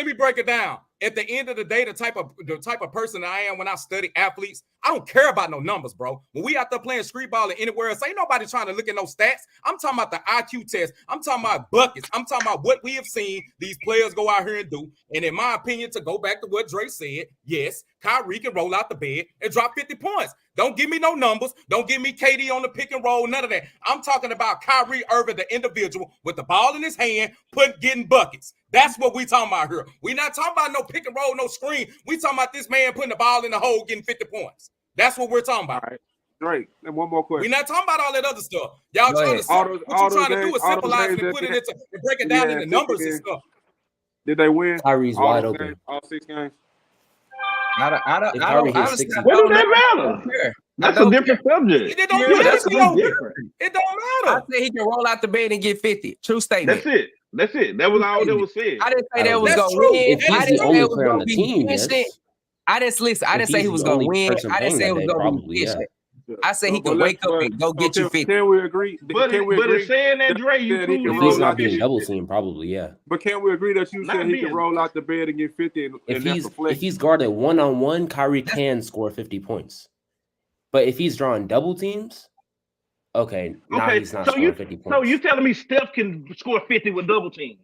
me break it down. at the end of the day, the type of person that I am when I study athletes, I don't care about no numbers, bro. When we out there playing street ball or anywhere else, ain't nobody trying to look at no stats. I'm talking about the IQ test. I'm talking about buckets. I'm talking about what we have seen these players go out here and do. And in my opinion, to go back to what Dre said, yes, Kyrie can roll out the bed and drop 50 points. Don't give me no numbers. Don't give me KD on the pick and roll, none of that. I'm talking about Kyrie Irving, the individual, with the ball in his hand, getting buckets. That's what we talking about here. We not talking about no pick and roll, no screen. We talking about this man putting the ball in the hole, getting 50 points. That's what we're talking about. All right, Drake. And one more question. We're not talking about all that other stuff. Y'all trying to what you trying to do is symbolize it and put it into and break it down into numbers and stuff. Did they win? Kyrie's wide open. Games, all 6 games. I don't honestly, What does that matter? That's a different subject. It don't Yeah, matter. that's It don't I matter. said he can roll out the bed and get 50. True statement. That's it. That was all that was said. I didn't say that was That's gonna true. win. If I he's didn't the say only it was player on gonna the be team, efficient. yes. I didn't listen. I If didn't say he's he was the gonna only win. person I didn't playing say it that was day, gonna probably, be yeah. efficient. I said he can wake up and go get you 50. Can we agree? But Can we agree? it's saying that Dre, you that he proved can If roll he's not out being the- double teamed, probably, yeah. But can we agree that you Not said he being- can roll out the bed and get 50 and If that's if he's guarded 1-on-1, Kyrie can score 50 points. But if he's drawing double teams, okay, now Okay, he's not so scoring 50 points. So you telling me Steph can score 50 with double teams,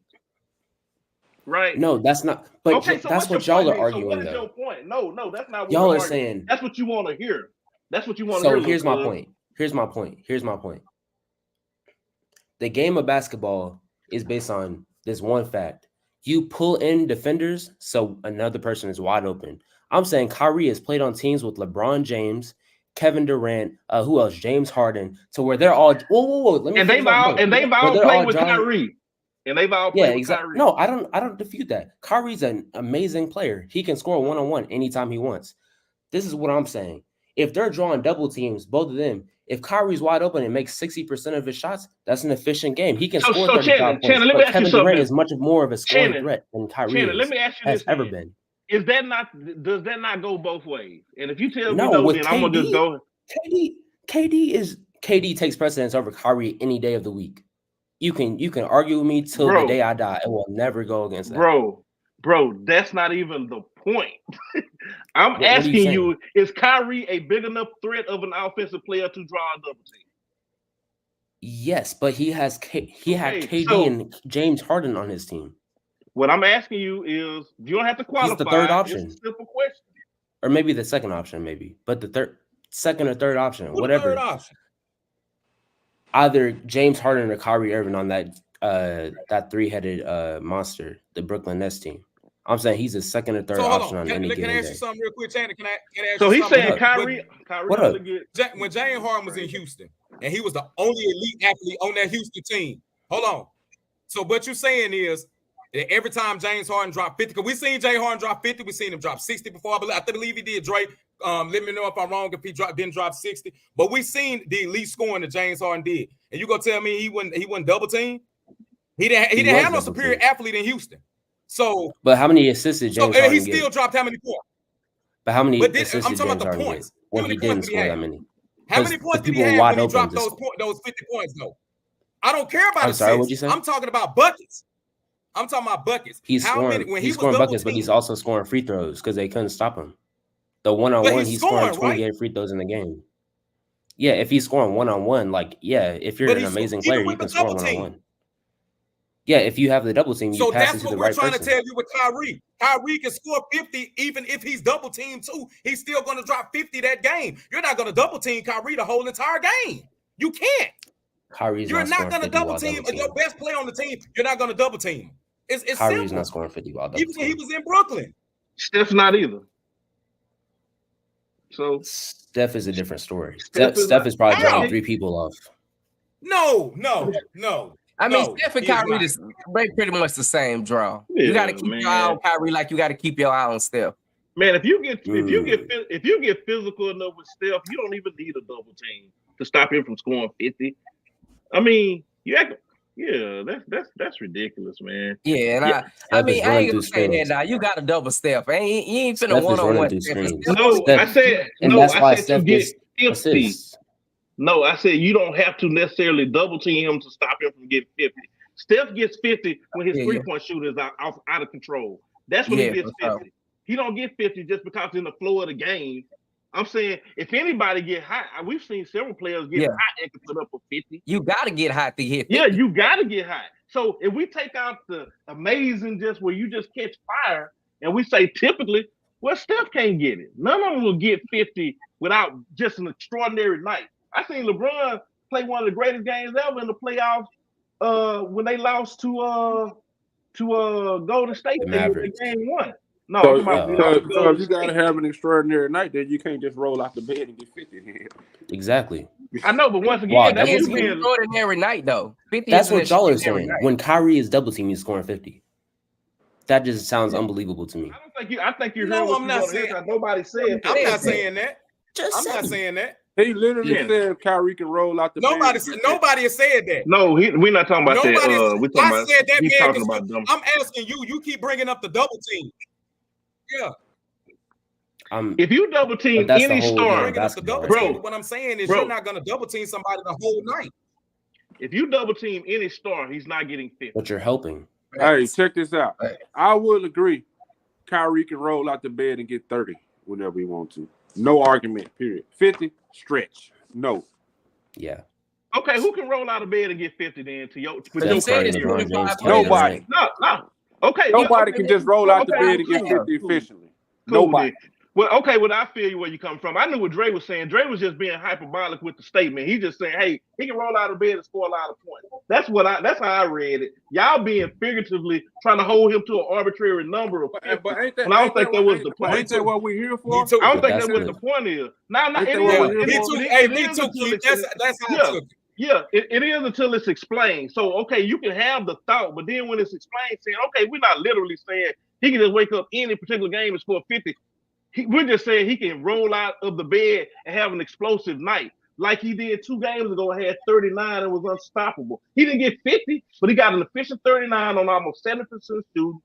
right? No, that's not. But Okay, so that's what's what your y'all are point then? So arguing, what is though. your point? No, that's not what Y'all we're are arguing. saying. That's what you want to hear. That's what you want to So hear. here's my Lucas. point. Here's my point. The game of basketball is based on this one fact. You pull in defenders so another person is wide open. I'm saying Kyrie has played on teams with LeBron James, Kevin Durant, who else? James Harden, to where they're all whoa. Let me And finish they've my all point. and they've Where all they're played with drawing- Kyrie. And they've all Yeah, played with exactly. Kyrie. No, I don't dispute that. Kyrie's an amazing player. He can score 1-on-1 anytime he wants. This is what I'm saying. If they're drawing double teams, both of them, if Kyrie's wide open and makes 60% of his shots, that's an efficient game. He can So- score so 35 Shannon, points. Shannon, let me But ask you Kevin something. Durant is much more of a scoring Shannon, threat than Kyrie Shannon, let me ask you has this. ever then. been. Does that not go both ways? And if you tell me No, no, with then I'm gonna just KD, go. KD takes precedence over Kyrie any day of the week. You can argue with me till Bro. the day I die. It will never go against that. Bro, that's not even the point. I'm What are you asking saying? you, is Kyrie a big enough threat of an offensive player to draw a double team? Yes, but he had Okay, KD so- and James Harden on his team. What I'm asking you is, you don't have to qualify. He's the third option. It's a simple question. Or maybe the second option, maybe. But the second or third option, Who the whatever. third option? Either James Harden or Kyrie Irving on that three-headed monster, the Brooklyn Nets team. I'm saying he's a second or third So hold option on. on Can any I given ask you day. something real quick, Shannon? Can I ask So you he's something? saying What Kyrie What up? really get. When James Harden was in Houston and he was the only elite athlete on that Houston team. Hold on. So what you're saying is that every time James Harden dropped 50, because we seen James Harden drop 50, we seen him drop 60 before. I believe he did. Drake, let me know if I'm wrong if he didn't drop 60. But we seen the elite scoring that James Harden did. And you gonna tell me he wouldn't double team? He didn't was have no double superior teamed. athlete in Houston. So But how many assists did James he Harden still get? dropped how many points? But how many But assists I'm did talking James about the Harden get? points. When How he many points didn't did he score have? that many. How 'Cause many the points did he people have wide when he open dropped just- those 50 points? No, I don't care about I'm sorry, what'd assists. you say? I'm talking about buckets. I'm talking about buckets. He's How scoring. many when He's he scoring was double buckets, but he's teamed? also scoring free throws because they couldn't stop him. The But one-on-one, he's he's scoring scoring, right? 28 free throws in the game. Yeah, if he's scoring one-on-one, like if you're But an he's amazing even player, you with can the score double team. one-on-one. Yeah, if you have the double team, you So pass it that's to the what we're right trying person. to tell you with Kyrie. Kyrie can score 50 even if he's double teamed too. He's still going to drop 50 that game. You're not going to double team Kyrie the whole entire game. You can't. Kyrie's You're not not going to scoring 50 double while team double your team. best player on the team. You're not going to double team him. It's Kyrie's simple. not scoring 50 while double Even when he team. was in Brooklyn. Steph's not either. So Steph is a different story. Steph Steph is is probably not- drawing How? 3 people off. No. I mean, No, Steph and he is Kyrie not. is pretty much the same draw. Yeah, You got to keep your eye man. on Kyrie like you got to keep your eye on Steph. man, if you get physical enough with Steph, you don't even need a double team to stop him from scoring 50. I mean, that's ridiculous, man. Yeah, and Yeah, I Steph mean, is I running ain't gonna through say that screens. now. You got to double Steph. You ain't Steph finna is running one-on-one. through Steph. screens. Steph- No, Steph- I said And no. that's why I said Steph you get gets 50. assists. No, I said you don't have to necessarily double team him to stop him from getting 50. Steph gets 50 when his Yeah, three-point shooter is out of control. That's when Yeah, he gets for sure. 50. He don't get 50 just because in the flow of the game. I'm saying if anybody get hot, we've seen several players get Yeah. hot and can put up a 50. You got to get hot to hit 50. Yeah, you got to get hot. So if we take out the amazing just where you just catch fire and we say typically, well, Steph can't get it. None of them will get 50 without just an extraordinary night. I seen LeBron play one of the greatest games ever in the playoffs when they lost to Golden State. The They won Mavericks. game 1. No, So, I'm talking about so Golden if you got to State. have an extraordinary night, then you can't just roll out the bed and get 50. Exactly. I know, but once again, Wow, that's It's what an you extraordinary night, though. 50 That's is an what y'all are extraordinary saying. night. When Kyrie is double team, he's scoring 50. That just sounds unbelievable to me. I think you're No, hearing what I'm you not want to hear, saying- 'cause nobody said I'm that. not saying that. Just I'm not saying. saying that. He literally Yeah. said Kyrie can roll out the bed. Nobody and get 50. nobody has said that. No, we're not talking about Nobody. that. We're talking I about said that he's man. talking about them. I'm asking you. You keep bringing up the double team. Yeah, If you double team But that's the any whole star, game. bringing up the basketball, double right? team. Bro. What I'm saying is Bro. you're not going to double team somebody the whole night. if you double team any star, he's not getting 50. But you're helping. Hey, check this out. Right. I will agree. Kyrie can roll out the bed and get 30 whenever he wants to. No argument, period. 50, stretch. No. Yeah. Okay, who can roll out of bed and get 50 then to your But your he said it's Steph Curry, LeBron 25 James, players. Nobody. No. Okay. Nobody okay, can just roll out the okay, bed and get cool, 50 cool. efficiently. Cool, Nobody. then. Well, okay, well, I feel you where you come from. I knew what Dre was saying. Dre was just being hyperbolic with the statement. He just saying, hey, he can roll out of bed and score a lot of points. That's how I read it. Y'all being figuratively trying to hold him to an arbitrary number of 50. But ain't that, And I don't ain't think that that was what- the but point. ain't that what we're here Me for? too. I don't think That's that's what good. the point is. Now, Ain't it that what is. we're here Me for? too. It Hey, is me too, until Keith. it's- That's how Yeah. I took it. Yeah, it is until it's explained. So, okay, you can have the thought, but then when it's explained, saying, okay, we're not literally saying he can just wake up any particular game and score 50. We're just saying he can roll out of the bed and have an explosive night. Like he did 2 games ago and had 39 and was unstoppable. He didn't get 50, but he got an efficient 39 on almost 70% shooting.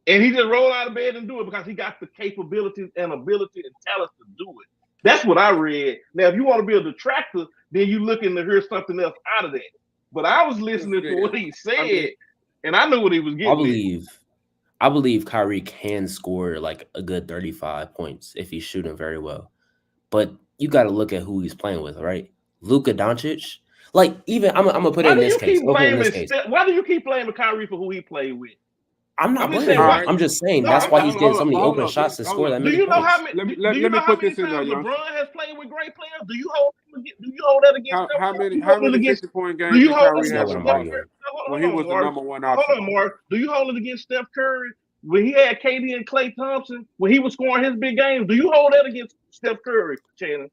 And he just rolled out of bed and do it because he got the capabilities and ability and talent to do it. That's what I read. Now, if you want to be a detractor, then you looking to hear something else out of that. But I was listening to what he said, and I knew what he was getting. I believe Kyrie can score like a good 35 points if he's shooting very well. But you got to look at who he's playing with, right? Luka Doncic. Like, even I'm gonna put it in this case. Why do you keep blaming Kyrie for who he played with? I'm not I'm just blaming saying, him. why- I'm just saying No, that's why he's getting so many hold open up, shots to hold score up. that Do many you know points. how many? Let me- do let you me know how put many this in there, times young. LeBron has played with great players? Do you hold that against? How Steph? many You hold it against? 50-point Do games you did hold Kyrie it That's have against not in what I'm Steph the arguing. Curry? when he was the number one Hold option? on, Mark. Do you hold it against Steph Curry when he had KD and Klay Thompson when he was scoring his big games? Do you hold that against Steph Curry, Shannon?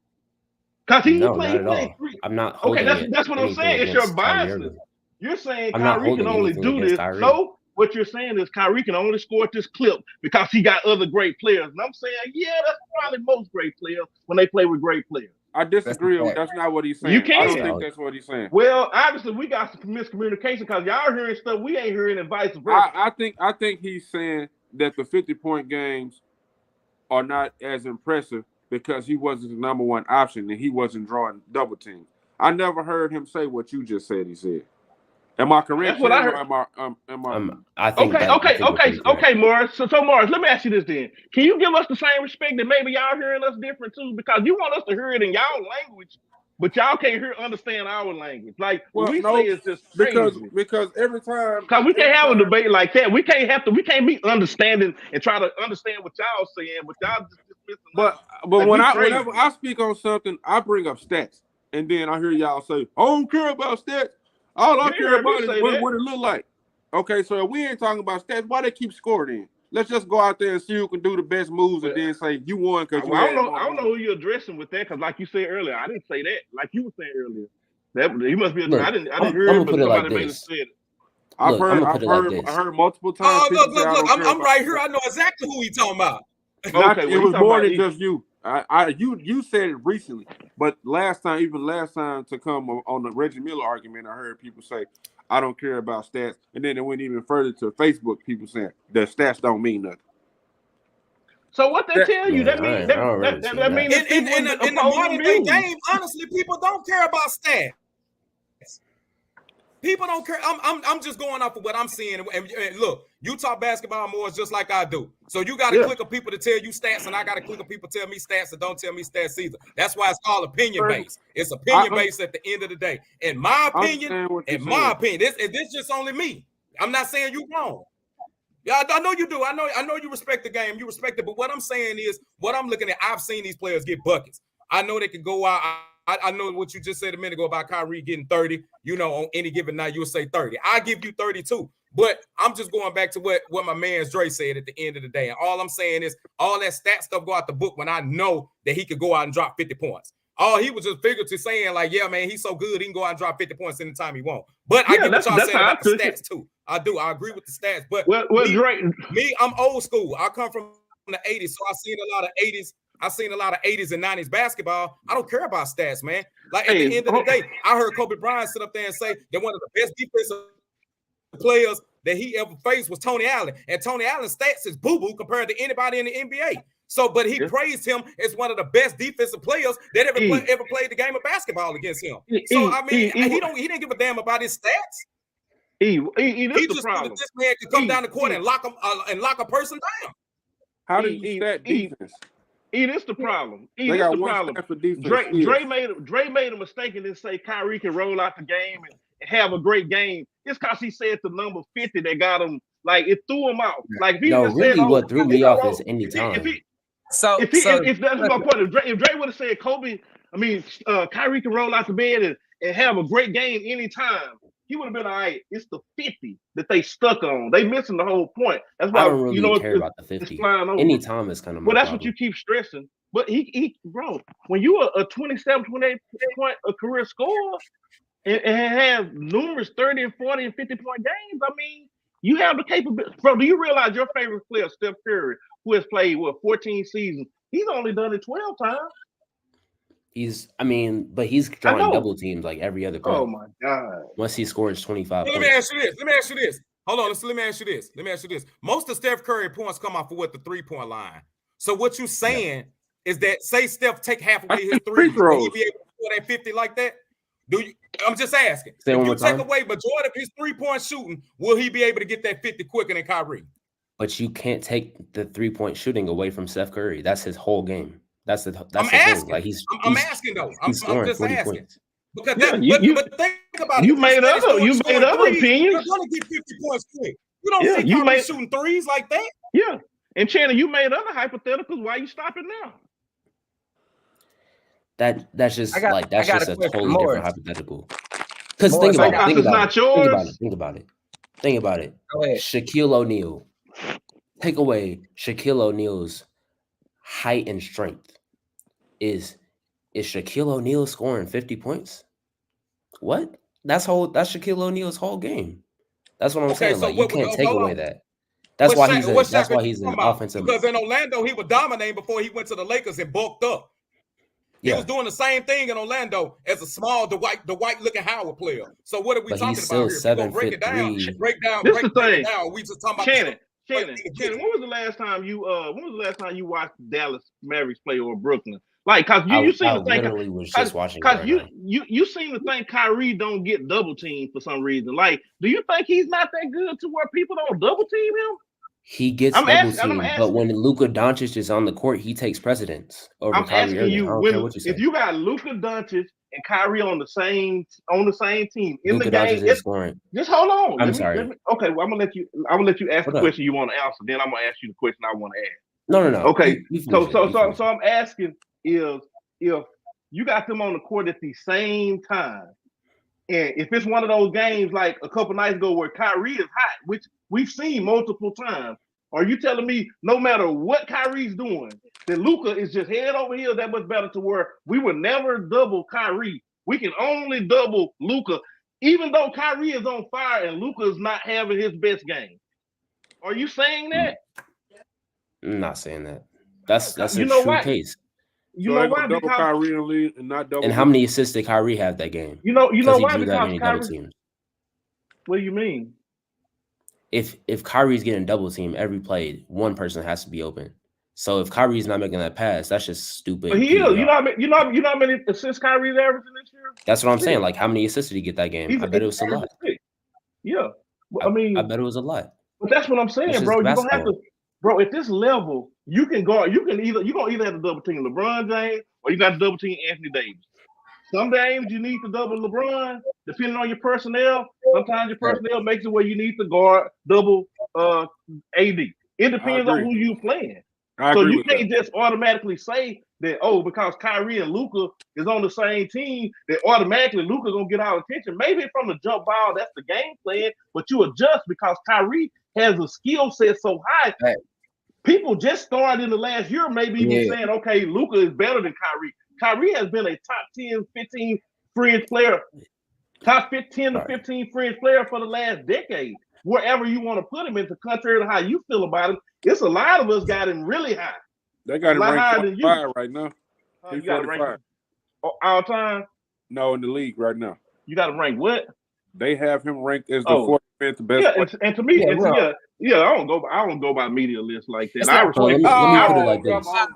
Because No, not at all. three. I'm not Okay, holding that's what I'm anything saying. It's your against Kyrie biasness. Irving. You're saying I'm not Kyrie can holding only anything do against this. Kyrie. No, what you're saying is Kyrie can only score at this clip because he got other great players. And I'm saying, yeah, that's probably most great players when they play with great players. I disagree. That's a fact. That's not what he's saying. You can't. I don't think that's what he's saying. Well, obviously, we got some miscommunication because y'all hearing stuff we ain't hearing and vice versa. I think he's saying that the 50-point games are not as impressive because he wasn't the number one option and he wasn't drawing double teams. I never heard him say what you just said he said. Am I correct? That's what I heard. I think Okay, Morris. So Morris, let me ask you this then. Can you give us the same respect that maybe y'all hearing us different too? Because you want us to hear it in y'all language, but y'all can't understand our language. Like what we say is just crazy. Because every time Because we can't have a debate like that. We can't be understanding and try to understand what y'all saying, but y'all just missing. But Like, whenever I speak on something, I bring up stats, and then I hear y'all say, "I don't care about stats. All I care about is what it look like." Okay, so if we ain't talking about stats, why they keep scoring then? Let's just go out there and see who can do the best moves, and then say you won because you. I don't know who you're addressing with that, because like you said earlier, I didn't say that. Like you were saying earlier, that you must be. I didn't hear it, but somebody may have said it. I heard multiple times. Look! I'm right here. I know exactly who he's talking about. Okay, it was more than just you. You said it recently, but last time to come on the Reggie Miller argument, I heard people say, "I don't care about stats," and then it went even further to Facebook people saying the stats don't mean nothing. So what they tell you? That means that means in the modern day game, honestly, people don't care about stats. People don't care. I'm just going off of what I'm seeing. And look, You talk basketball more just like I do. So you got to click of people to tell you stats, and I got to click of people to tell me stats and don't tell me stats either. That's why it's called opinion based. It's opinion based at the end of the day. In my opinion, this just only me. I'm not saying you wrong. Yeah, I know you do. I know you respect the game. You respect it. But what I'm saying is, what I'm looking at, I've seen these players get buckets. I know they can go out. I know what you just said a minute ago about Kyrie getting 30. You know, on any given night, you'll say 30. I give you 32. But I'm just going back to what my man Dre said at the end of the day. And all I'm saying is all that stat stuff go out the book when I know that he could go out and drop 50 points. All he was just figuratively saying, like, yeah, man, he's so good, he can go out and drop 50 points anytime he wants. But I get what y'all saying about the stats, too. I do. I agree with the stats. But I'm old school. I come from the 80s, so I've seen a lot of 80s. I've seen a lot of 80s and 90s basketball. I don't care about stats, man. Like, at the end of the day, I heard Kobe Bryant sit up there and say that one of the best defensive players that he ever faced was Tony Allen. And Tony Allen's stats is boo-boo compared to anybody in the NBA. So, but he praised him as one of the best defensive players that ever played the game of basketball against him. So, I mean, he didn't give a damn about his stats. He just knew that this man could come down the court and lock a person down. How did you stat defense? This the problem. They got one stat for defense. Dre made a mistake and then say Kyrie can roll out the game and have a great game. It's because he said the number 50 that got him, like, it threw him out. Like, if he what threw me off is anytime. If that's my point, if Dre would have said Kyrie can roll out the bed and have a great game anytime, he would have been all right. It's the 50 that they stuck on. They missing the whole point. That's why I don't really care about the 50. Anytime is kind of. Well, that's what you keep stressing. But bro, when you are a 27, 28 point a career scorer and have numerous 30 and 40 and 50 point games, I mean, you have the capability. Bro, do you realize your favorite player, Steph Curry, who has played 14 seasons? He's only done it 12 times. He's drawing double teams like every other player. Oh my God! Once he scores 25 points. Let me ask you this. Hold on. Let me ask you this. Most of Steph Curry points come off of the 3-point line. So what you saying is that, say Steph take half away his three, will he be able to score that 50 like that? I'm just asking. If you take away majority of his 3-point shooting, will he be able to get that 50 quicker than Kyrie? But you can't take the 3-point shooting away from Steph Curry. That's his whole game. That's the asking. Thing. Like I'm asking though. I'm just asking. Points. Because but think about it. You made other opinions. You're gonna get 50 points quick. You don't see Kyrie shooting threes like that. Yeah. And Channing, you made other hypotheticals. Why you stopping now? That's just a totally different hypothetical. Because think about it. Think about it. Shaquille O'Neal. Take away Shaquille O'Neal's height and strength. Is Shaquille O'Neal scoring 50 points? What? That's Shaquille O'Neal's whole game. That's what I'm saying. Like, you can't take away that. That's why he's an offensive. Because in Orlando, he was dominating before he went to the Lakers and bulked up. He was doing the same thing in Orlando as a small Dwight looking Howard player. So what are we talking about here? We're break it down. Break it down. We just talking about Shannon, when was the last time you watched Dallas Mavericks play or Brooklyn? Like, cause you seem to think was just watching. Cause you seem to think Kyrie don't get double teamed for some reason. Like, do you think he's not that good to where people don't double team him? He gets double teamed, but when Luka Doncic is on the court, he takes precedence over Kyrie Irving. If you got Luka Doncic and Kyrie on the same team in Luka the game, just hold on. I'm sorry. Okay, well, I'm gonna let you ask the question you want to answer. Then I'm gonna ask you the question I want to ask. No. Okay, so I'm asking if you got them on the court at the same time, and if it's one of those games like a couple nights ago where Kyrie is hot, which we've seen multiple times, are you telling me no matter what Kyrie's doing, that Luka is just head over heels that much better to where we would never double Kyrie? We can only double Luka, even though Kyrie is on fire and Luka is not having his best game. Are you saying that? I'm not saying that. That's a true case. You know why? Double Kyrie in the league and not double. And how many assists did Kyrie have that game? You know why? Because Kyrie. What do you mean? If Kyrie's getting double teamed every play, one person has to be open. So if Kyrie's not making that pass, that's just stupid. But he is. You know how many assists Kyrie's averaging this year? That's what I'm saying. Like, how many assists did he get that game? I bet it was a lot. Yeah. I bet it was a lot. But that's what I'm saying, It's just bro. You don't have basketball. to, bro. At this level, you can guard. You're gonna either have to double team LeBron James or you got to double team Anthony Davis. Some games you need to double LeBron, depending on your personnel. Sometimes your personnel makes it where you need to guard double AD. It depends on who you playing. So you can't just automatically say that, because Kyrie and Luka is on the same team, that automatically Luka gonna get our attention. Maybe from the jump ball, that's the game plan, but you adjust because Kyrie has a skill set so high. Right. People just started in the last year, maybe even saying, okay, Luka is better than Kyrie. Kyrie has been a top 10, 15 fringe player, top 10 to 15 fringe player for the last decade. Wherever you want to put him into, contrary to how you feel about him, it's a lot of us got him really high. They got him higher ranked than 45 right now. You got him ranked all time? No, in the league right now. You got him ranked what? They have him ranked as the 45th best. Yeah, and to me, I don't go by media lists like that. I respect. Let me put it like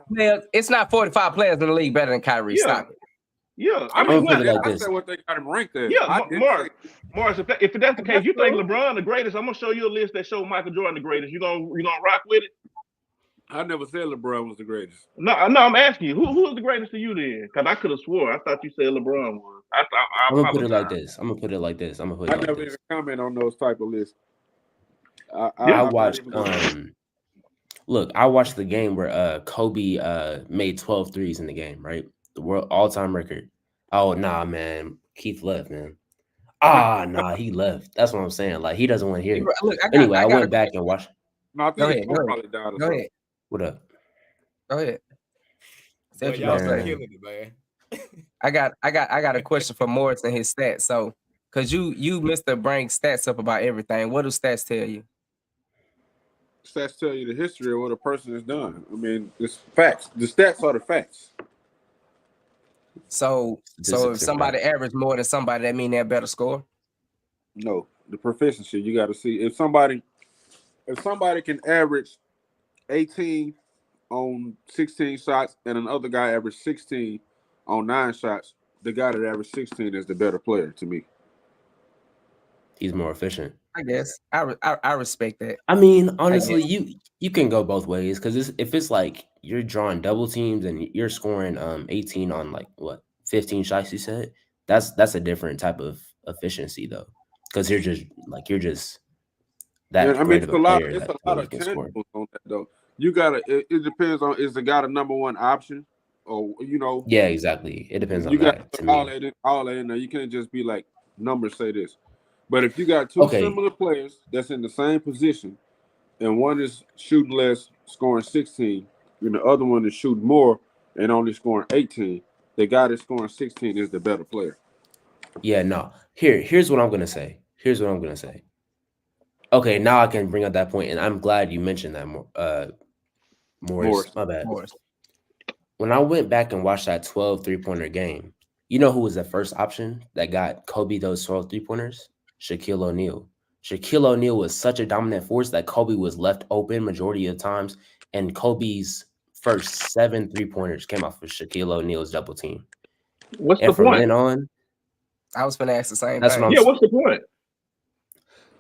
this. It's not 45 players in the league better than Kyrie. Stop it. Yeah, I mean, put it like I this. said what they got him ranked as. Yeah, Morris, if that's the case, you think LeBron the greatest? I'm gonna show you a list that show Michael Jordan the greatest. You gonna rock with it? I never said LeBron was the greatest. No, I'm asking you, who is the greatest to you then? Because I could have swore I thought you said LeBron was. I'm gonna put it like this. I never even comment on those type of lists. I watched. Look, I watched the game where Kobe made 12 threes in the game, right? The world all-time record. Oh nah, man. Keith left, man. Nah, he left. That's what I'm saying. Like, he doesn't want to hear it. Look, I went back and watched. No, I think Go ahead. What up? Go ahead. Well, y'all still killing it, man. I got a question for Morris and his stats. So, cause you Mr. bring stats up about everything. What do stats tell you? Stats tell you the history of what a person has done. I mean, it's facts. The stats are the facts. So if somebody average more than somebody, that mean they're a better score? No, the proficiency you got to see. If somebody can average 18 on 16 shots and another guy average 16 on 9 shots, the guy that averaged 16 is the better player to me. He's more efficient. I guess I respect that. I mean, honestly, you can go both ways because if it's like you're drawing double teams and you're scoring 18 on like 15 shots, you said that's a different type of efficiency though, because you're just that. I mean, it's a lot of tangibles on that though. You gotta. It depends on is the guy the number one option, or Yeah, exactly. It depends on you that. got all that in there. You can't just be like numbers say this. But if you got two similar players that's in the same position, and one is shooting less, scoring 16, and the other one is shooting more and only scoring 18, the guy that's scoring 16 is the better player. Yeah, no. Here's what I'm gonna say. Okay, now I can bring up that point, and I'm glad you mentioned that, Morris. My bad. Morris. When I went back and watched that 12 3-pointer game, you know who was the first option that got Kobe those 12 3-pointers? Shaquille O'Neal. Shaquille O'Neal was such a dominant force that Kobe was left open majority of times, and Kobe's first 7 3-pointers came off of Shaquille O'Neal's double team. What's the point? Then on, I was going to ask the same thing. What's the point?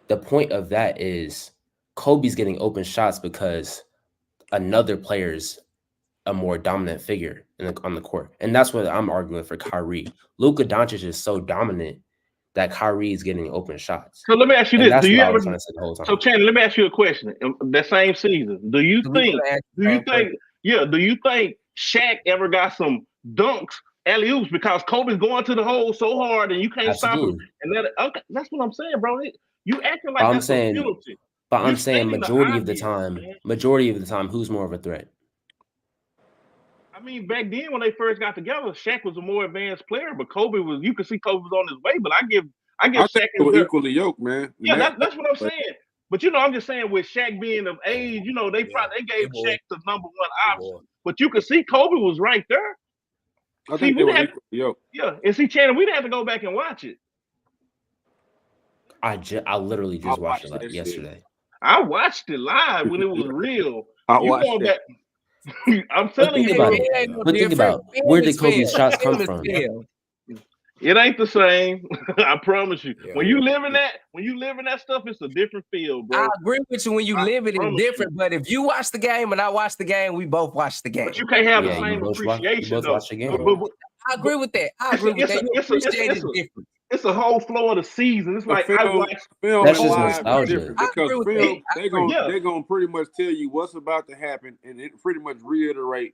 The point of that is Kobe's getting open shots because another player's a more dominant figure on the court. And that's what I'm arguing for Kyrie. Luka Doncic is so dominant that Kyrie is getting open shots. So let me ask you this. Do you ever, so Channing, let me ask you a question. That same season, do you think Shaq ever got some dunks, alley-oops, because Kobe's going to the hole so hard and you can't stop him? And that's what I'm saying, bro. You acting like that's a penalty. But I'm saying majority of the time, who's more of a threat? I mean, back then when they first got together, Shaq was a more advanced player, but Kobe was. You could see Kobe was on his way. But I give Shaq equally yoked, man. Yeah, that's what I'm saying. But I'm just saying with Shaq being of age, they gave Shaq the number one option. But you could see Kobe was right there. I think they were equally yoked. Yeah, and see, Channing, we'd have to go back and watch it. I literally just watched it like yesterday. I watched it live when it was real. I watched it. I'm telling you, but think about where did Kobe's shots come from? It ain't the same. I promise you. Yeah. When you live in that stuff, it's a different feel, bro. I agree with you when you I live it, it's promise different. But if you watch the game and I watch the game, we both watch the game. But you can't have Yeah, the you same both appreciation watch though. the game. I agree with that. I agree with that. You appreciate it different. It's a whole flow of the season. It's like I film watch and That's just live nostalgia. different I because agree with film that. they're gonna pretty much tell you what's about to happen and it pretty much reiterate.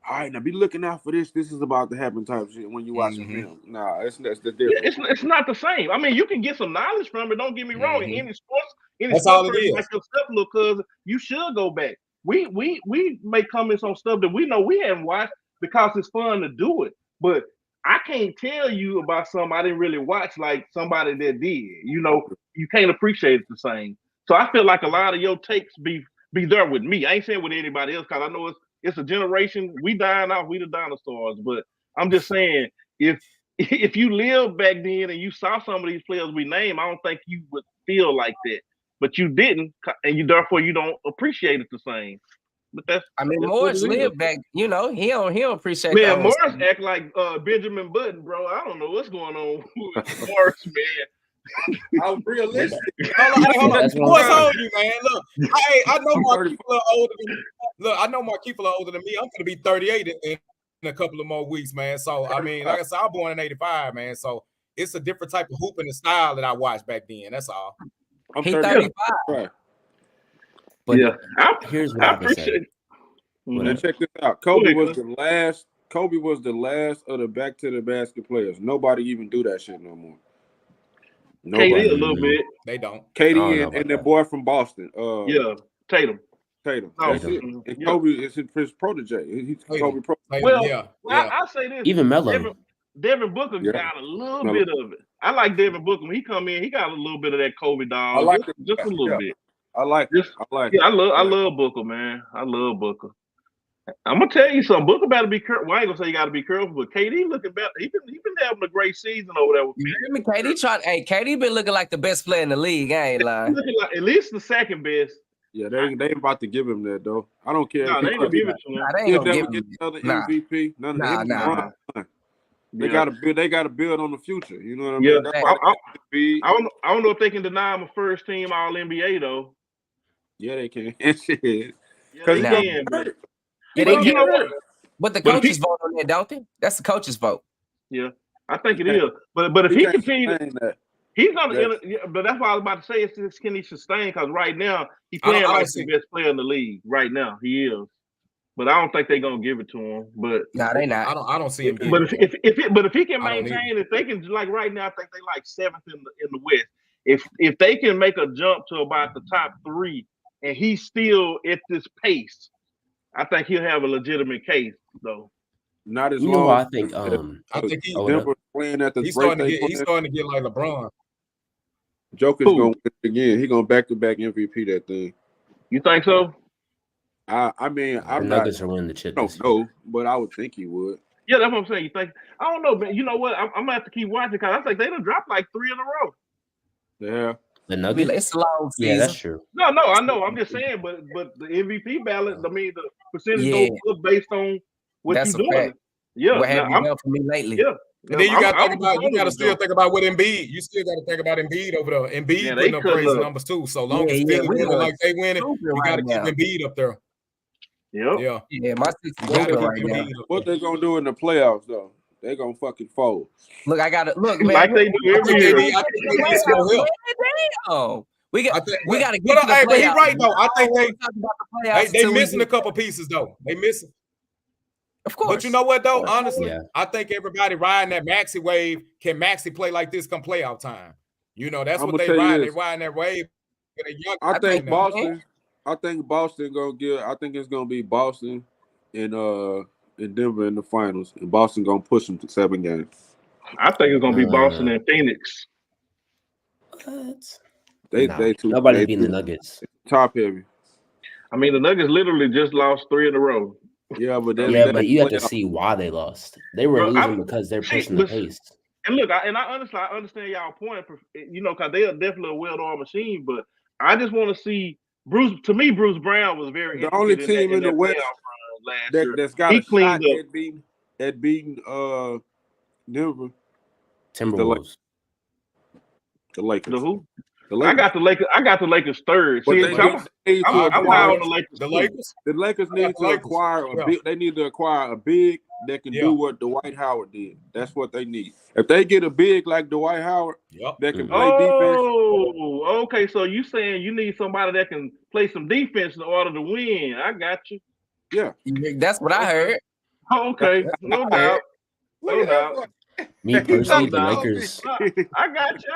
All right, now be looking out for this. This is about to happen type shit when you watch the film. Nah, that's the difference. it's not the same. I mean, you can get some knowledge from it. Don't get me wrong. In any sports, That's all it person is. like yourself, little cousin, you should go back. We make comments on stuff that we know we haven't watched because it's fun to do it. But I can't tell you about something I didn't really watch like somebody that did. You know, you can't appreciate it the same. So I feel like a lot of your takes be there with me. I ain't saying with anybody else because I know it's a generation. We dying off. We the dinosaurs. But I'm just saying, if you lived back then and you saw some of these players we name, I don't think you would feel like that. But you didn't, and therefore you don't appreciate it the same. But that's Morris lived back. You know, he don't appreciate. Man, Morris act like Benjamin Button, bro. I don't know what's going on with Morris, man. I'm realistic. Hold on. What's on you, man? Look, I know my people are older than me. Look, I know my people are older than me. I'm gonna be 38 in a couple of more weeks, man. So I mean, like I said, I'm born in '85, man. So it's a different type of hooping and style that I watched back then. That's all. I'm 35. But yeah, here's what I can say. And check this out. Kobe was the last of the back to the basket players. Nobody even do that shit no more. Nobody. KD a little bit. They don't. KD and the boy from Boston. Yeah, Tatum. That's it. And Kobe is his protege. He's Kobe protege. Well, I'll say this. Even Melo. Devin Booker got a little bit of it. I like Devin Booker. When he come in, he got a little bit of that Kobe dog. I like just a little bit. I like it. I love Booker, man. I love Booker. I'm gonna tell you something. Booker better be careful. Well, I ain't gonna say you got to be careful, but KD looking better. He been having a great season over there with me. KD been looking like the best player in the league. I ain't lying. Looking like at least the second best. Yeah, they about to give him that though. I don't care. No, they ain't gonna give it to him. He'll never get another MVP. None of them. They gotta build on the future. You know what I mean? Yeah. I don't know if they can deny him a first team All NBA though. Yeah, they can. But the coaches vote on that, don't they? That's the coaches vote. Yeah, I think it is. But if he continues, he's gonna. But that's why I was about to say it's can he sustain? Because right now he's playing like the best player in the league. Right now he is. But I don't think they're gonna give it to him. But they not. I don't see him. But if he can maintain, if they can, like right now, I think they like 7th in the West. If they can make a jump to about the top 3, and he's still at this pace, I think he'll have a legitimate case, though. Not as long. I think he's playing at the he's starting to get like LeBron. Joker's gonna win it again. He's gonna back-to-back MVP that thing. You think so? I mean, I'm not. Nuggets are winning the chip. I don't know, but I would think he would. Yeah, that's what I'm saying. You think? I don't know, man. You know what? I'm gonna have to keep watching because I think they done dropped like 3 in a row. Yeah. The Nuggets. It's a long season. Yeah, that's true. No, I know. I'm just saying, but the MVP ballot. I mean, the percentage goes up based on what you're doing. Fact. Yeah. What have you done for me lately? Yeah. And then you got to still think about what Embiid. You still got to think about Embiid over there. Embiid putting up crazy numbers too. So long as Philly winning like they winning, you got to keep Embiid up there. Yeah. My right now. What they gonna do in the playoffs though? They gonna fucking fold. Look, I gotta look, man. Like they do every year. We got to get to the playoffs. But he's right though. I think they missing a couple pieces though. They missing. Of course. But you know what though? Honestly, I think everybody riding that Maxey wave can Maxey play like this come playoff time. You know, that's what they ride. They riding that wave. I think Boston. I think Boston gonna get. I think it's gonna be Boston and Denver in the finals, and Boston gonna push them to 7 games. I think it's gonna be Boston and Phoenix. What? They too. Nobody beating the Nuggets. Top heavy. I mean, the Nuggets literally just lost 3 in a row. Yeah, but but you have to see why they lost. They were losing because they're pushing the pace. And look, I understand y'all point. You know, because they are definitely a well-oiled machine. But I just want to see Bruce. To me, Bruce Brown was very the only team in the West that's got a shot at beating Denver. Timberwolves. The Lakers. The who? The I Lakers. got the Lakers. I got the Lakers third. But See, they I'm need to high acquire. on the Lakers. The too. Lakers. The Lakers I got need the to Lakers. acquire a Yeah. big. They need to acquire a big that can Yeah. do what Dwight Howard did. That's what they need. If they get a big like Dwight Howard Yep. that can play defense, Oh, okay. So you saying you need somebody that can play some defense in order to win? I got you. That's what I heard. Okay, no doubt. No doubt. Me personally, the No doubt. Lakers. I got you.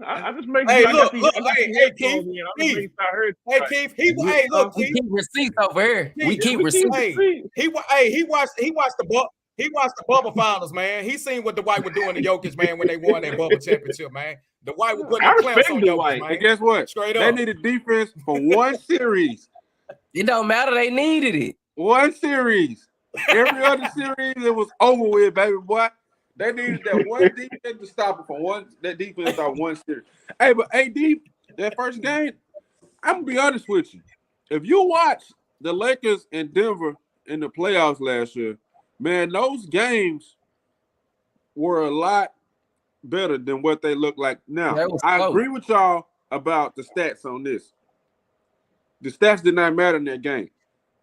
I just make Hey, sure I look, got these. look, I got hey, these hey, headphones Keith, in. I'm just Keith. making sure I heard you Hey, right. Keith. Hey, look, We Keith. keep receipts over here. We keep receipts. Hey, he watched the bubble finals, man. He seen what Dwight was doing to Jokic, man, when they won that bubble championship, man. Dwight was putting I the clamps respect on Dwight. Jokic, and man. guess what? Straight They up. needed defense for one series. It don't matter. They needed it. One series. Every other series, it was over with, baby boy. They needed that one defense to stop it for one. That defense stop one series. Hey, but AD, that first game, I'm gonna be honest with you. If you watch the Lakers and Denver in the playoffs last year, man, those games were a lot better than what they look like now. That was I close. agree with y'all about the stats on this. The stats did not matter in that game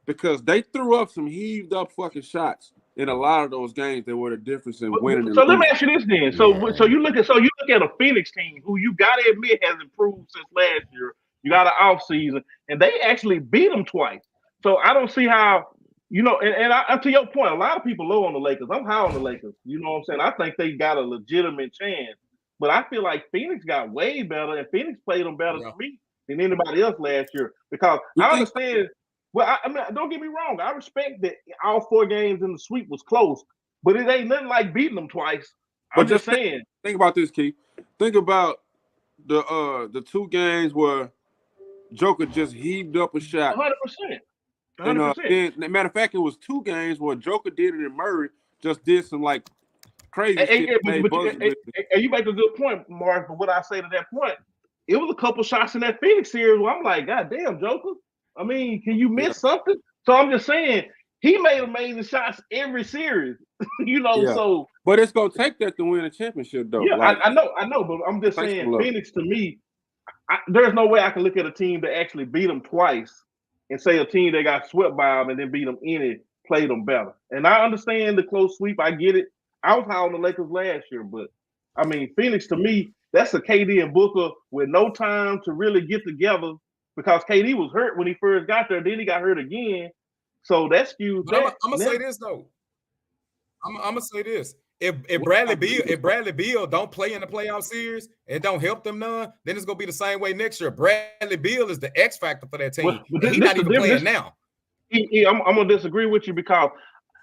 because they threw up some heaved up fucking shots in a lot of those games that were the difference in winning and So let me losing. ask you this then. So Yeah. so you look at a Phoenix team who you gotta admit has improved since last year. You got an off season, and they actually beat them twice. So I don't see how, and to your point, a lot of people low on the Lakers. I'm high on the Lakers. You know what I'm saying? I think they got a legitimate chance. But I feel like Phoenix got way better, and Phoenix played them better Yeah. to me than anybody else last year. Because You I think- understand. Well, I mean, don't get me wrong. I respect that all 4 games in the sweep was close, but it ain't nothing like beating them twice. I'm But just just saying. Think about this, Keith. Think about the 2 games where Joker just heaved up a shot. 100%. And 100%. then, matter of fact, it was 2 games where Joker did it and Murray just did some like crazy And shit. Made Buzzard miss it. you make a good point, Mark. But what I say to that point, it was a couple shots in that Phoenix series where I'm like, God damn, Joker. I mean, can you miss something? So I'm just saying, he made amazing shots every series. Yeah. So But it's gonna take that to win a championship, though. yeah, Like, I know, but I'm just Thanks saying, for love. Phoenix to me, there's no way I can look at a team that actually beat them twice and say a team that got swept by them and then beat them in it played them better. And I understand the close sweep. I get it. I was high on the Lakers last year, but I mean, Phoenix to me, that's a KD and Booker with no time to really get together because KD was hurt when he first got there. Then he got hurt again. So that skewed But that. I'm gonna say this though. I'm gonna say this. If Bradley Beal don't play in the playoff series, it don't help them none, then it's gonna be the same way next year. Bradley Beal is the X factor for that team. Well, but and he's this not the even playing difference. now. I'm gonna disagree with you because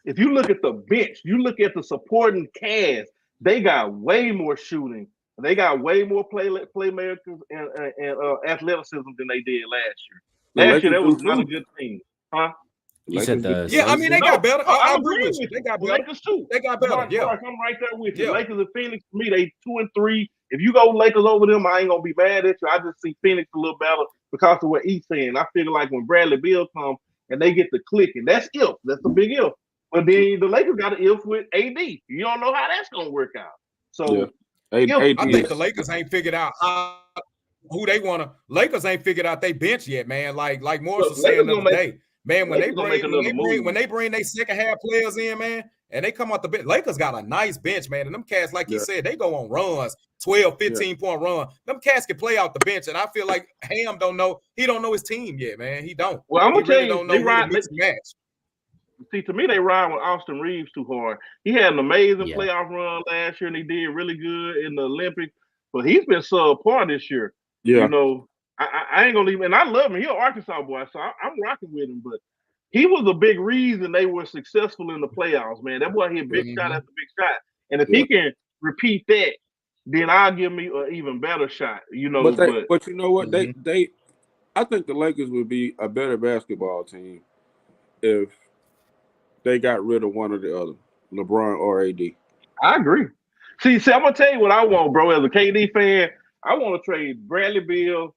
if you look at the bench, you look at the supporting cast, they got way more shooting. They got way more playmakers and athleticism than they did last year. The Last year, that Lakers was do not a too. good team. Huh? You said the Yeah, I Suns mean did? they got better. I I'm agree agreeing with you. They got The better. Lakers too. They got better. Mark, Yeah. I'm right there with you. Yeah. Lakers and Phoenix, to me, they 2 and 3. If you go Lakers over them, I ain't gonna be mad at you. I just see Phoenix a little better because of what he's saying. I feel like when Bradley Beal comes and they get the click, and that's if. That's a big if. But then the Lakers got an if with AD. You don't know how that's gonna work out. So Yeah. Yeah. I think the Lakers ain't figured out who they want to. Lakers ain't figured out they bench yet, man. Like Morris was saying the Lakers other gonna day, man. When they Lakers gonna make another move. when they bring their second half players in, man, and they come out the bench, Lakers got a nice bench, man. And them cats, like you Yeah. said, they go on runs, 12, 15-point run. Them cats can play out the bench, and I feel like Ham don't know. He don't know his team yet, man. He don't. Well, I'm He gonna tell really you, don't know they who to ride. mix and match. See, to me, they ride with Austin Reeves too hard. He had an amazing Yeah. playoff run last year, and he did really good in the Olympics. But he's been subpar this year. Yeah. You know, I ain't gonna leave him. And I love him. He's an Arkansas boy, so I'm rocking with him. But he was a big reason they were successful in the playoffs, man. That boy hit big shot after big shot. And if he can repeat that, then I'll give me an even better shot. You know, But you know what? They I think the Lakers would be a better basketball team if they got rid of one or the other, LeBron or AD. I agree. See, I'm gonna tell you what I want, bro. As a KD fan, I want to trade Bradley Beal,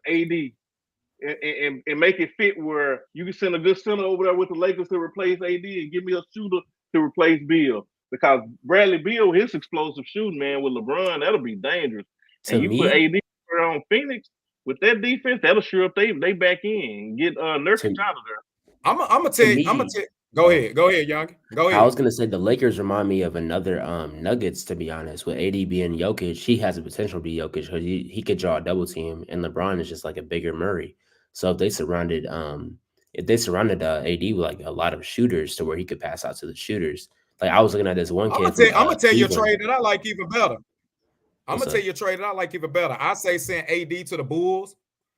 AD, and make it fit where you can send a good center over there with the Lakers to replace AD and give me a shooter to replace Beal. because Bradley Beal, his explosive shooting, man, with LeBron, that'll be dangerous. To And you put me, AD on Phoenix with that defense, that'll sure up they back in and get Nurkic out of there. I'm gonna tell you. I'm gonna tell. Go ahead, Young. Go ahead. I was gonna say the Lakers remind me of another Nuggets, to be honest. With AD being Jokic, he has the potential to be Jokic because he could draw a double team, and LeBron is just like a bigger Murray. So if they surrounded AD with like a lot of shooters to where he could pass out to the shooters. Like I was looking at this one kid. I'm gonna tell you a trade that I like even better. I'm What's gonna tell you a trade that I like even better. I say send AD to the Bulls.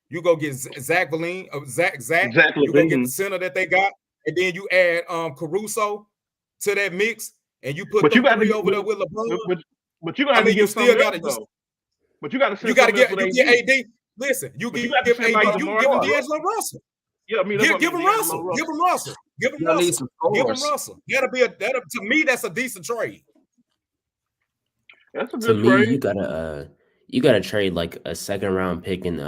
You go get Zach LaVine, Zach. You go get the center that they got, and then you add Caruso to that mix, and you put them three over there with LeBron. But you got to get still got to. But you got to. You got to get AD. Listen, you give AD. You give him D'Angelo Russell. Yeah, I mean, give him Russell. Give him Russell. Give him Russell. To me, that's a decent trade. That's a good trade. You gotta trade like a second round pick and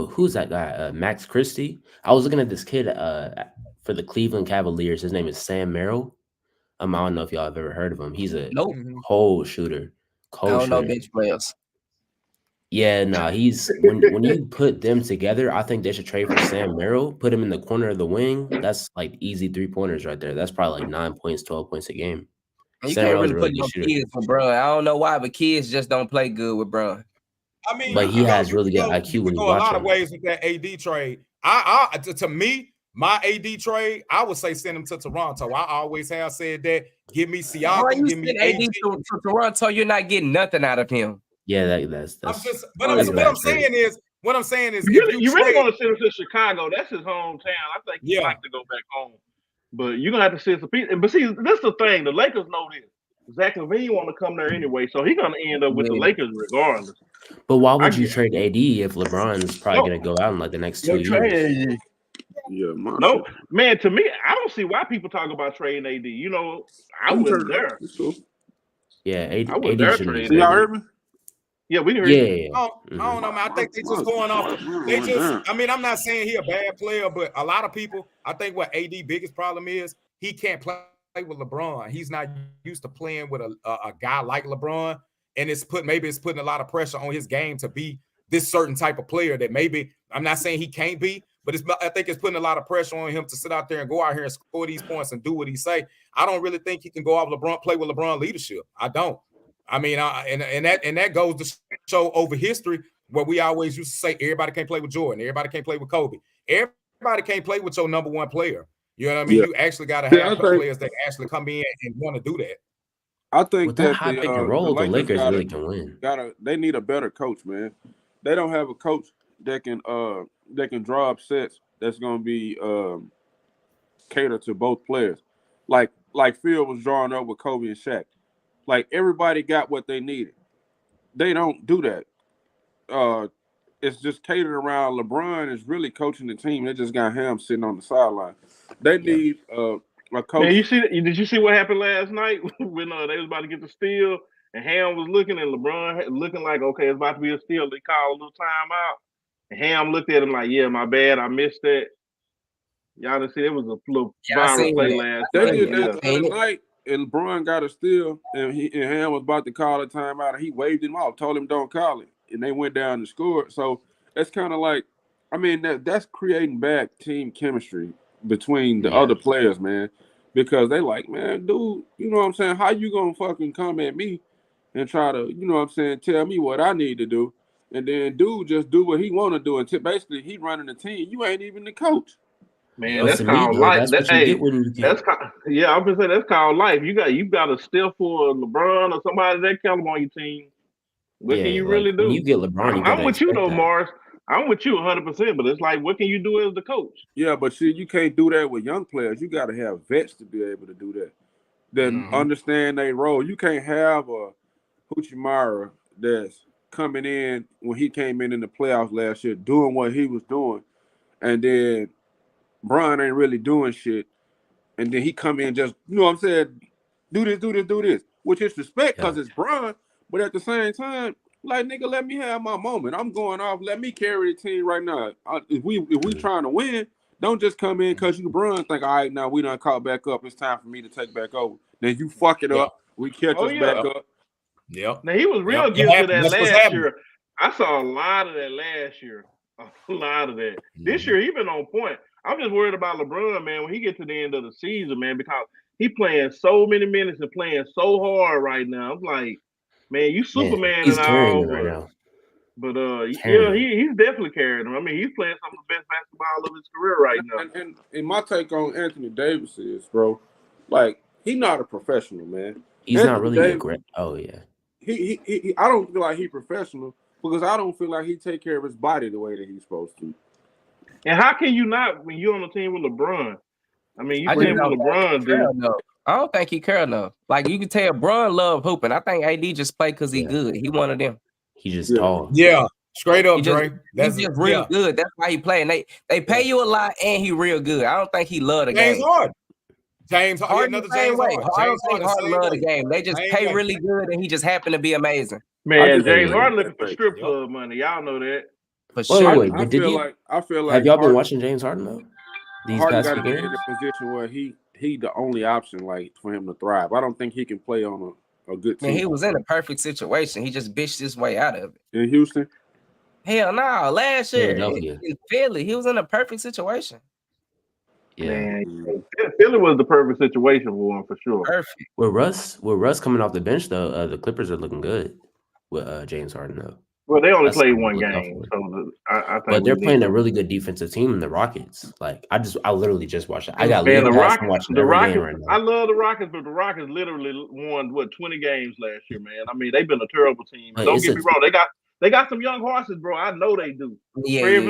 who's that guy? Max Christie. I was looking at this kid for the Cleveland Cavaliers. His name is Sam Merrill. I don't know if y'all have ever heard of him. He's a cold shooter. I don't know bench players. Yeah, no, he's when you put them together, I think they should trade for Sam Merrill, put him in the corner of the wing. That's like easy 3-pointers right there. That's probably like 9 points, 12 points a game. You can't really put no kids for Bron. I don't know why, but kids just don't play good with Bron. I mean, but he has really good IQ when you watch him. A lot of ways with that AD trade. To me, my AD trade, I would say send him to Toronto. I always have said that. Give me Siakam, give me AD to Toronto. You're not getting nothing out of him. Yeah, that's. What I'm saying is, you really want to send him to Chicago? That's his hometown. I think he'd like to go back home. But you're gonna have to send some people. But see, this is the thing. The Lakers know this. Zach LaVine want to come there anyway, so he's gonna end up with the Lakers regardless. But why would you trade AD if LeBron's probably gonna go out in like the next 2 years? Yeah, no, man. To me, I don't see why people talk about trading AD. You know, I wasn't there. Yeah, AD should. Y'all heard me? Yeah, we heard you. Yeah. I don't know, man. I think they just going off. I mean, I'm not saying he a bad player, but a lot of people, I think what AD biggest problem is he can't play with LeBron. He's not used to playing with a guy like LeBron, and it's putting a lot of pressure on his game to be this certain type of player that maybe I'm not saying he can't be, but I think it's putting a lot of pressure on him to sit out there and go out here and score these points and do what he say. I don't really think he can go off LeBron, play with LeBron leadership. I don't. I mean, and that goes to show over history where we always used to say everybody can't play with Jordan, everybody can't play with Kobe, everybody can't play with your number one player. You know what I mean? Yeah. You actually got to have players that actually come in and want to do that. I think that high pick and roll, the Lakers really can win. They need a better coach, man. They don't have a coach that can draw up sets that's going to be cater to both players. Like Phil was drawing up with Kobe and Shaq. Like everybody got what they needed. They don't do that. It's just catered around. LeBron is really coaching the team. They just got him sitting on the sideline. They need a coach. Man, did you see what happened last night when they was about to get the steal and Ham was looking and LeBron looking like, okay, it's about to be a steal. They called a little timeout. And Ham looked at him like, yeah, my bad. I missed that. Y'all didn't see it was a little viral play last night. They did that last night. And LeBron got a steal, and Ham was about to call a timeout, and he waved him off, told him don't call it, and they went down and scored. So it's kind of like, I mean, that's creating bad team chemistry between the other players, man, because they like, man, dude, you know what I'm saying? How you gonna fucking come at me and try to, you know what I'm saying, tell me what I need to do, and then dude just do what he want to do, and basically he running the team. You ain't even the coach. Man, that's called life. I'm gonna say that's called life. You got a still for LeBron or somebody that caliber on your team. What can you really do? When you get LeBron, I'm with you though, Morris. I'm with you 100%. But it's like, what can you do as the coach? Yeah, but see, you can't do that with young players. You got to have vets to be able to do that. That understand their role. You can't have a Hachimura that's coming in when he came in the playoffs last year, doing what he was doing, and then Bron ain't really doing shit, and then he come in just, you know what I'm saying, do this, which is respect because it's Bron, but at the same time, like, nigga, let me have my moment. I'm going off. Let me carry the team right now. If we trying to win, Don't just come in because you run. Think, all right, now we done caught back up. It's time for me to take back over. Then you fuck it up. We catch us back up. Yep. Now he was real guilty of that last year. I saw a lot of that last year. A lot of that. This year he been on point. I'm just worried about LeBron, man, when he gets to the end of the season, man, because he playing so many minutes and playing so hard right now. I'm like, man, you Superman he's and carrying all, it right now. But yeah, he's definitely carrying him. I mean, he's playing some of the best basketball of his career right now. And my take on Anthony Davis is, bro, like he's not a professional, man. He's not really a great. Oh yeah. He I don't feel like he's professional because I don't feel like he take care of his body the way that he's supposed to. And how can you not when you're on the team with LeBron? I mean, you playing with LeBron, dude. I don't think he care enough. Like you can tell, Bron love hooping. I think AD just play because he good. He one of them. He just tall. Yeah, straight up, Dre. That's just real good. That's why he play. And they pay you a lot, and he real good. I don't think he love the game. James Harden, another James Harden. I don't think Harden love the game. They just pay really good, and he just happened to be amazing. Man, James Harden looking for strip club money. Y'all know that. For sure. Wait, I feel like have y'all been watching James Harden though? These Harden past got to be in a position where he the only option, like for him to thrive. I don't think he can play on a good team. Man, he was in a perfect situation. He just bitched his way out of it. In Houston? Hell no. Last year in Philly, he was in a perfect situation. Yeah, man, Philly was the perfect situation for him for sure. Perfect. With Russ coming off the bench though, the Clippers are looking good with James Harden though. Well, they only played one game, so I think. But they're playing a really good defensive team in the Rockets. Like I literally just watched it. I got the Rockets. The Rockets. Right now. I love the Rockets, but the Rockets literally won 20 games last year, man. I mean, they've been a terrible team. Don't get me wrong, they got some young horses, bro. I know they do. Fred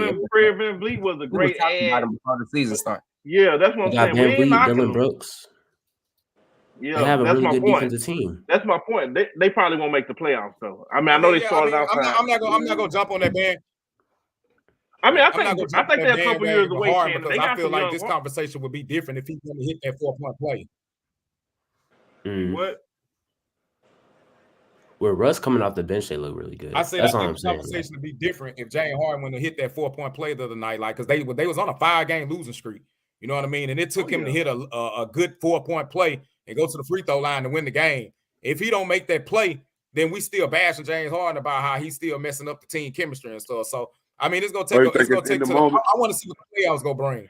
VanVleet was a great ad before the season started. Yeah, that's what I'm saying. We ain't knocking Dylan Brooks. Yeah, they have a that's really my good point. defensive team. That's my point. They probably won't make the playoffs though. I mean, I know they started out. I'm not gonna jump on that band. I mean, I think they're a couple years away. Because I feel like this conversation would be different if he's going to hit that 4-point play. What? With Russ coming off the bench, they look really good. I say that's all I'm saying. The conversation would be different if James Harden would have hit that 4-point play the other night, like because they was on a 5-game losing streak. You know what I mean? And it took him to hit a good 4-point play and go to the free throw line to win the game. If he don't make that play, then we still bashing James Harden about how he's still messing up the team chemistry and stuff. So I mean, it's gonna take. I want to see what the playoffs gonna bring.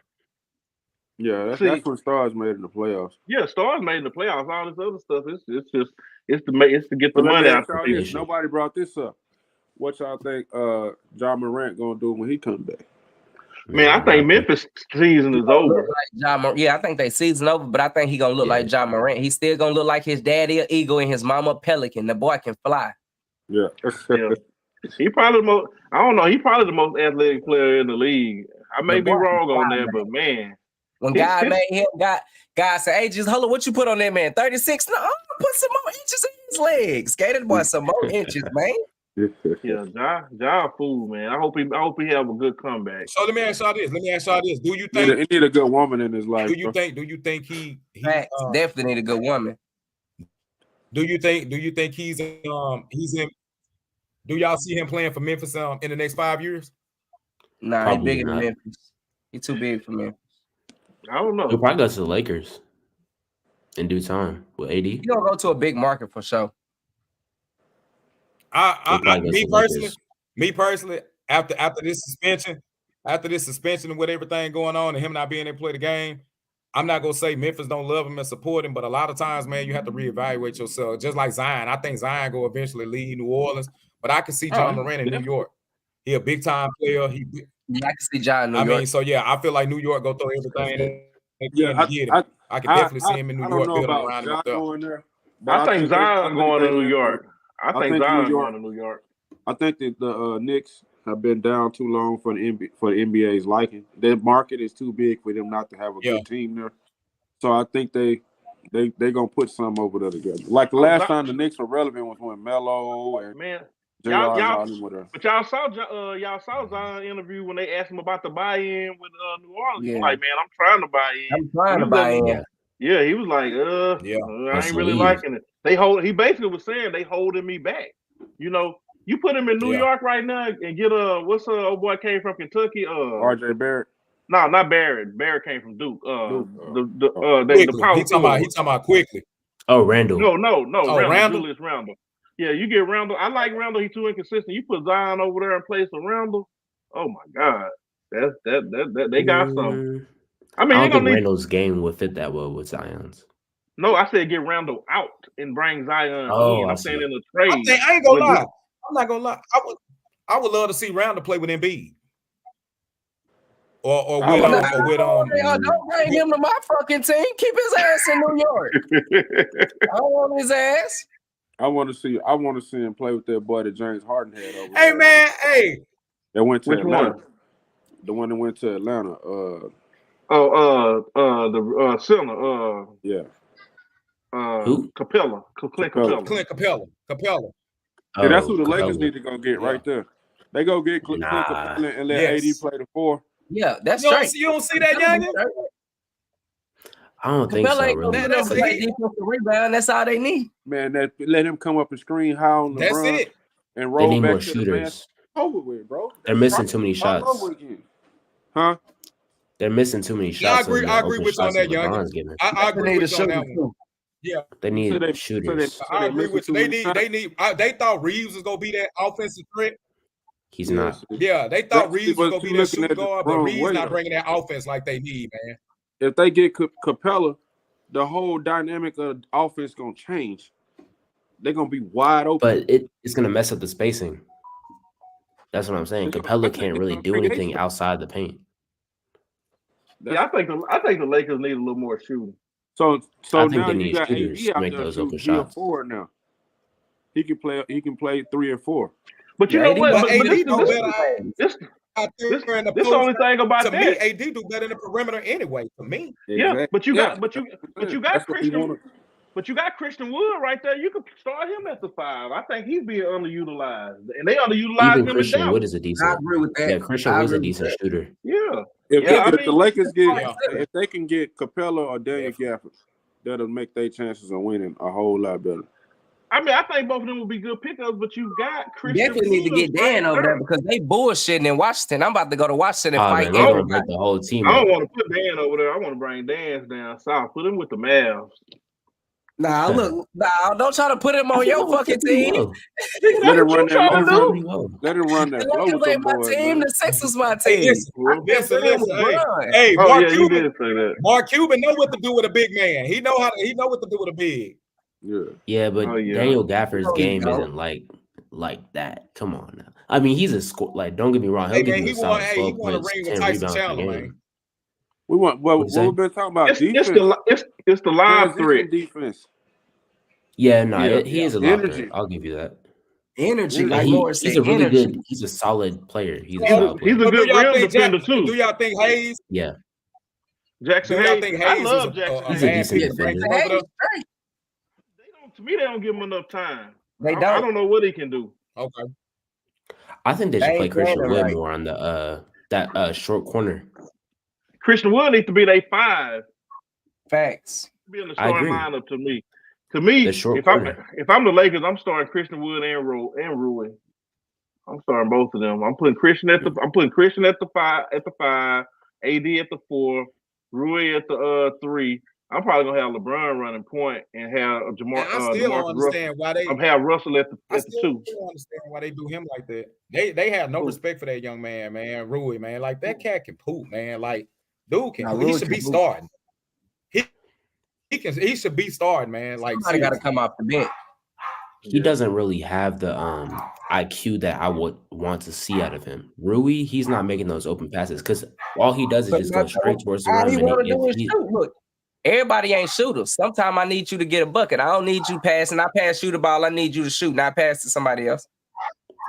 Yeah, that's what Stars made in the playoffs. Yeah, Stars made in the playoffs. All this other stuff, it's to get the money out. Nobody brought this up. What y'all think? John Morant gonna do when he comes back? Man, I think Memphis season is over. I think they season over, but I think he gonna look like John Morant. He's still gonna look like his daddy an eagle and his mama pelican. The boy can fly. Yeah. He probably the most. I don't know. He probably the most athletic player in the league. I may be wrong on that, but man, when God made him, God said, "Hey, just hold on. What you put on that man? 36? No, I'm gonna put some more inches in his legs. Skated boy, some more inches, man." Yeah, Ja fool, man. I hope he have a good comeback. So let me ask y'all this. Do you think he need a good woman in his life? Do you think he definitely need a good woman? Do you think he's in? Do y'all see him playing for Memphis in the next 5 years? Nah, he's bigger than Memphis. He's too big for Memphis. I don't know. He'll probably go to the Lakers in due time with AD. He's gonna go to a big market for sure. Me personally, after this suspension and with everything going on and him not being able to play the game, I'm not gonna say Memphis don't love him and support him, but a lot of times, man, you have to reevaluate yourself. Just like Zion, I think Zion go eventually leave New Orleans, but I can see John Morant in New York. He a big time player. I can see John in New York. I mean, so yeah, I feel like New York go through everything. I can definitely see him in New York building around him up there. I think Zion going to New York. I think Zion going to New York. I think that the Knicks have been down too long for the NBA's liking. Their market is too big for them not to have a good team there. So I think they gonna put some over there together. Like the last time the Knicks were relevant was when Melo and y'all saw Zion interview when they asked him about the buy-in with New Orleans. He's like, man, I'm trying to buy in. Yeah, he was like, I ain't really liking it. He basically was saying they holding me back. You know, you put him in New York right now and get what's old boy came from Kentucky? RJ Barrett. No, not Barrett. Barrett came from Duke. Duke. The Quickly. power He talking about quickly. Oh, Randall. No, Oh, Randall? Julius Randle. Yeah, you get Randall. I like Randall. He's too inconsistent. You put Zion over there in place of Randall. Oh my God, that they got some. I mean, I they don't think gonna need. Randall's game would fit that well with Zion's. No, I said get Randall out and bring Zion Oh, in. I I'm saying see. in the trade. I ain't gonna With- lie. I'm not gonna lie. I would love to see Randall play with Embiid. Or with Don't bring him to my fucking team. Keep his ass in New York. I don't want his ass. I want to see him play with that boy that James Harden had over Hey there. man, hey. That went to Which Atlanta. one? The one that went to Atlanta. The center. Yeah. Who? Capella. Clint Capella. Clint Capella. Yeah, that's who the Capella. Lakers need to go get right there. They go get Clint Capella and let AD play the 4. Yeah, that's You straight. don't see that, youngin? I don't think Capella so, ain't gonna really. That's play it. defensive rebound. That's all they need. Man, let him come up and screen high on the That's run it. and They roll need back more to the man. shooters. Over with, bro. They're missing too many Start shots. over again. Huh? They're missing too many Yeah, I shots. agree. than I the agree open with you on shots that, that youngin. LeBron's giving. I They agree need with a you on that shooter, one. too. Yeah, They need shooters. I agree with you. They need. They thought Reeves was gonna be that offensive threat. He's not. Yeah, they thought But- Reeves was but gonna be you that looking shooting at the guard, but wrong Reeves way, not though. bringing that offense like they need, man. If they get Capella, the whole dynamic of the offense gonna change. They're gonna be wide open. But it's going to mess up the spacing. That's what I'm saying. Capella can't really do anything outside the paint. Yeah, I think the Lakers need a little more shooting. So I think now they you need got shooters AD to out make there those shooting. open He a shots. forward now. He can play 3 and 4. But you Yeah, know AD what? But But AD this, do this, better this, out there this, in the this the only post. thing about To that. me, AD do better in the perimeter anyway. To me, Yeah, but you got That's what he Christian. wanted. But you got Christian Wood right there. You could start him at the 5. I think he's being underutilized, and they underutilized Even him in Christian Wood Dallas. is a I decent. agree with that. Yeah, Christian I Wood's a agree with decent that. shooter. Yeah, If I the mean, Lakers get Yeah. if they can get Capella or Daniel Gafford, that'll make their chances of winning a whole lot better. I mean, I think both of them will be good pickups. But you got Christian. Definitely need to Wood get Dan right over there there. because they bullshitting in Washington. I'm about to go to Washington and Oh, fight man, they're going to everybody. break the whole team I up. don't want to put Dan over there. I want to bring Dan down south. Put him with the Mavs. Nah, look, don't try to put him on your fucking team. Let him run trying to that. do? Let him run The that flow Lakers with them ain't my boys, team. man. The Sixers my Hey, team. listen, LeBron. Hey, Oh Mark yeah, you Cuban. did say that. Mark Cuban know what to do with a big man. He know what to do with a big. Yeah. Yeah, but Oh, yeah. Daniel Gafford's Oh, he game don't. isn't like that. Come on now. I mean, he's a score. Like, don't get me wrong. He'll Hey give man, you a he solid won 12 a points, ring 10 with Tyson rebounds per Chandler, game. man. We want What'd you say? we've been talking about It's defense. the live Transition threat. defense. Yeah, no, Yeah, he is a lot energy. threat. I'll give you that. Energy, And like Morris said, he's a really energy. good. He's a solid player. He's a He's a, solid he's player. a good rim defender Do too. y'all think Hayes? Yeah, Jackson Do y'all Hayes. think I Hayes love is Jackson a He's a Hayes. decent man pick to bring defender. him over Hey, straight. To me, they don't give him enough time. They I don't. don't know what he can do. there? Okay. I think they should They play ain't Christian playing Wood right. more on the that short corner. Christian Wood needs to be their 5. Facts. Be in the I starting agree. lineup to me. To me, The short if I'm corner. the Lakers, I'm starting Christian Wood and Rui. I'm starting both of them. I'm putting Christian at the 5 AD at the 4, Rui at the 3. I'm probably gonna have LeBron running point and have And I still don't understand why they. have Russell at the I 2. still don't understand why they do him like that. They have no respect for that young man, Rui, man. Like that cat can poop, man. Like dude can. Nah, He Rui should can be poop. starting. He should be starting, man. Like Somebody got to come off the bench. He doesn't really have the IQ that I would want to see out of him. Rui, he's not making those open passes because all he does is But just go straight towards the all rim. he And want to do if is he, shoot. Look, everybody ain't shooters. Sometimes I need you to get a bucket. I don't need you passing. I pass you the ball. I need you to shoot, not pass to somebody else.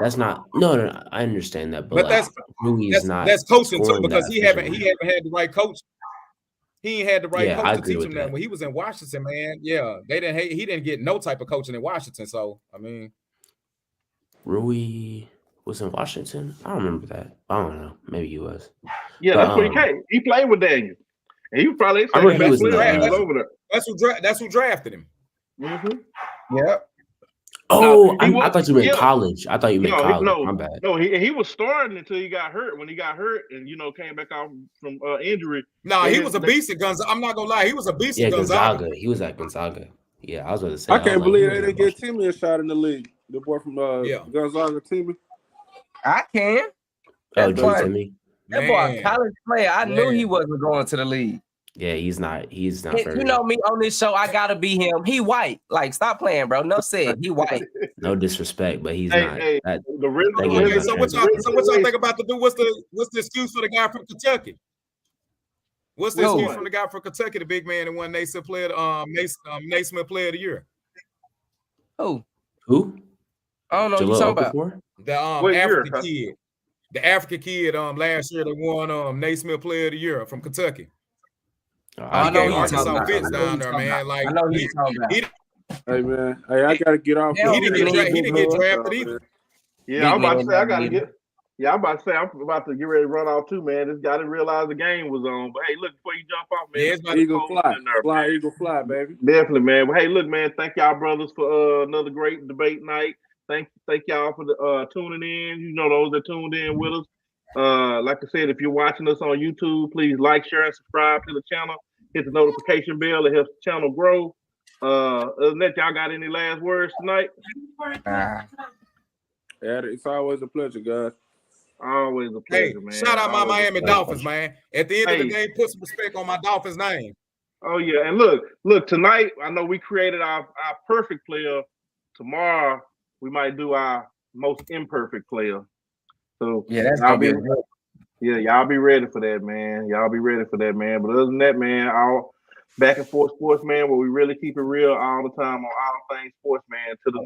that's not no. I understand that, But like, Rui's not. that's coaching too scoring because that he haven't efficiently. had the right coach. He ain't had the right Yeah, I coach to agree teach with him that. that. When he was in Washington, man. Yeah, he didn't get no type of coaching in Washington. So I mean, Rui was in Washington. I don't remember that. I don't know. Maybe he was. Yeah, But, that's what he came. He played with Daniel, and he was probably I heard he best was in player the, over there. that's who drafted him. Mm-hmm. Yep. Oh, he I was- thought you meant yeah. college. I thought you meant college. My bad. No, he was starting until he got hurt. When he got hurt and came back off from injury. No, They he didn't- was a beast at Gonzaga. I'm not gonna lie, he was a beast Yeah, at Gonzaga. Gonzaga. He was at Gonzaga. Yeah, I was about to say. I was can't like, believe he they was didn't at get Washington. Timmy a shot in the league. The boy from Yeah. Gonzaga, Timmy. I can. Oh, That Drew boy, Timmy. that boy, a Man. college player. I knew he Man. wasn't going to the league. Yeah, he's not. He's not And very. you know me on this show, I gotta be him. He white. Like, stop playing, bro. No said he white. No disrespect, but he's Hey, not. hey, That, the real Thank you. Okay, Yeah, so man. what y'all think about the dude? What's the excuse for the guy from Kentucky? What's the Who? excuse from the guy from Kentucky, the big man that won Naismith Player of the Year? Oh, who? I don't know what you Jaleel talking about. Okafor? The What year? African kid. The African kid last year that won Naismith Player of the Year from Kentucky. I He know gave who you talking Arkansas about. fits I know down who there, you man. talking Like I know who you talking about. he Hey man, hey, I gotta get off. Yeah, he didn't get drafted man. either. Yeah, I'm Big about to man, say I gotta man. get. Yeah, I'm about to say I'm about to get ready to run off too, man. This guy didn't realize the game was on. But hey, look, before you jump off, man, Yeah, it's about Eagle close fly, in there, fly, man. eagle fly, baby. Definitely, man. But hey, look, man, thank y'all brothers for another great debate night. Thank y'all for tuning in. You know, those that tuned in with us. Like I said, if you're watching us on YouTube, please like, share, and subscribe to the channel. Hit the notification bell. It helps the channel grow. Other than that, y'all got any last words tonight? Ah. Yeah, it's always a pleasure, guys. Always a Hey, pleasure, man. shout out my Always a Miami pleasure. Dolphins, man. At the end of the Hey. day, put some respect on my Dolphins name. Oh yeah, and look tonight. I know we created our perfect player. Tomorrow we might do our most imperfect player. So Yeah, that's y'all gonna be. y'all be ready for that, man. Y'all be ready for that, man. But other than that, man, all back and forth sports, man, where we really keep it real all the time on all things sports, man. To the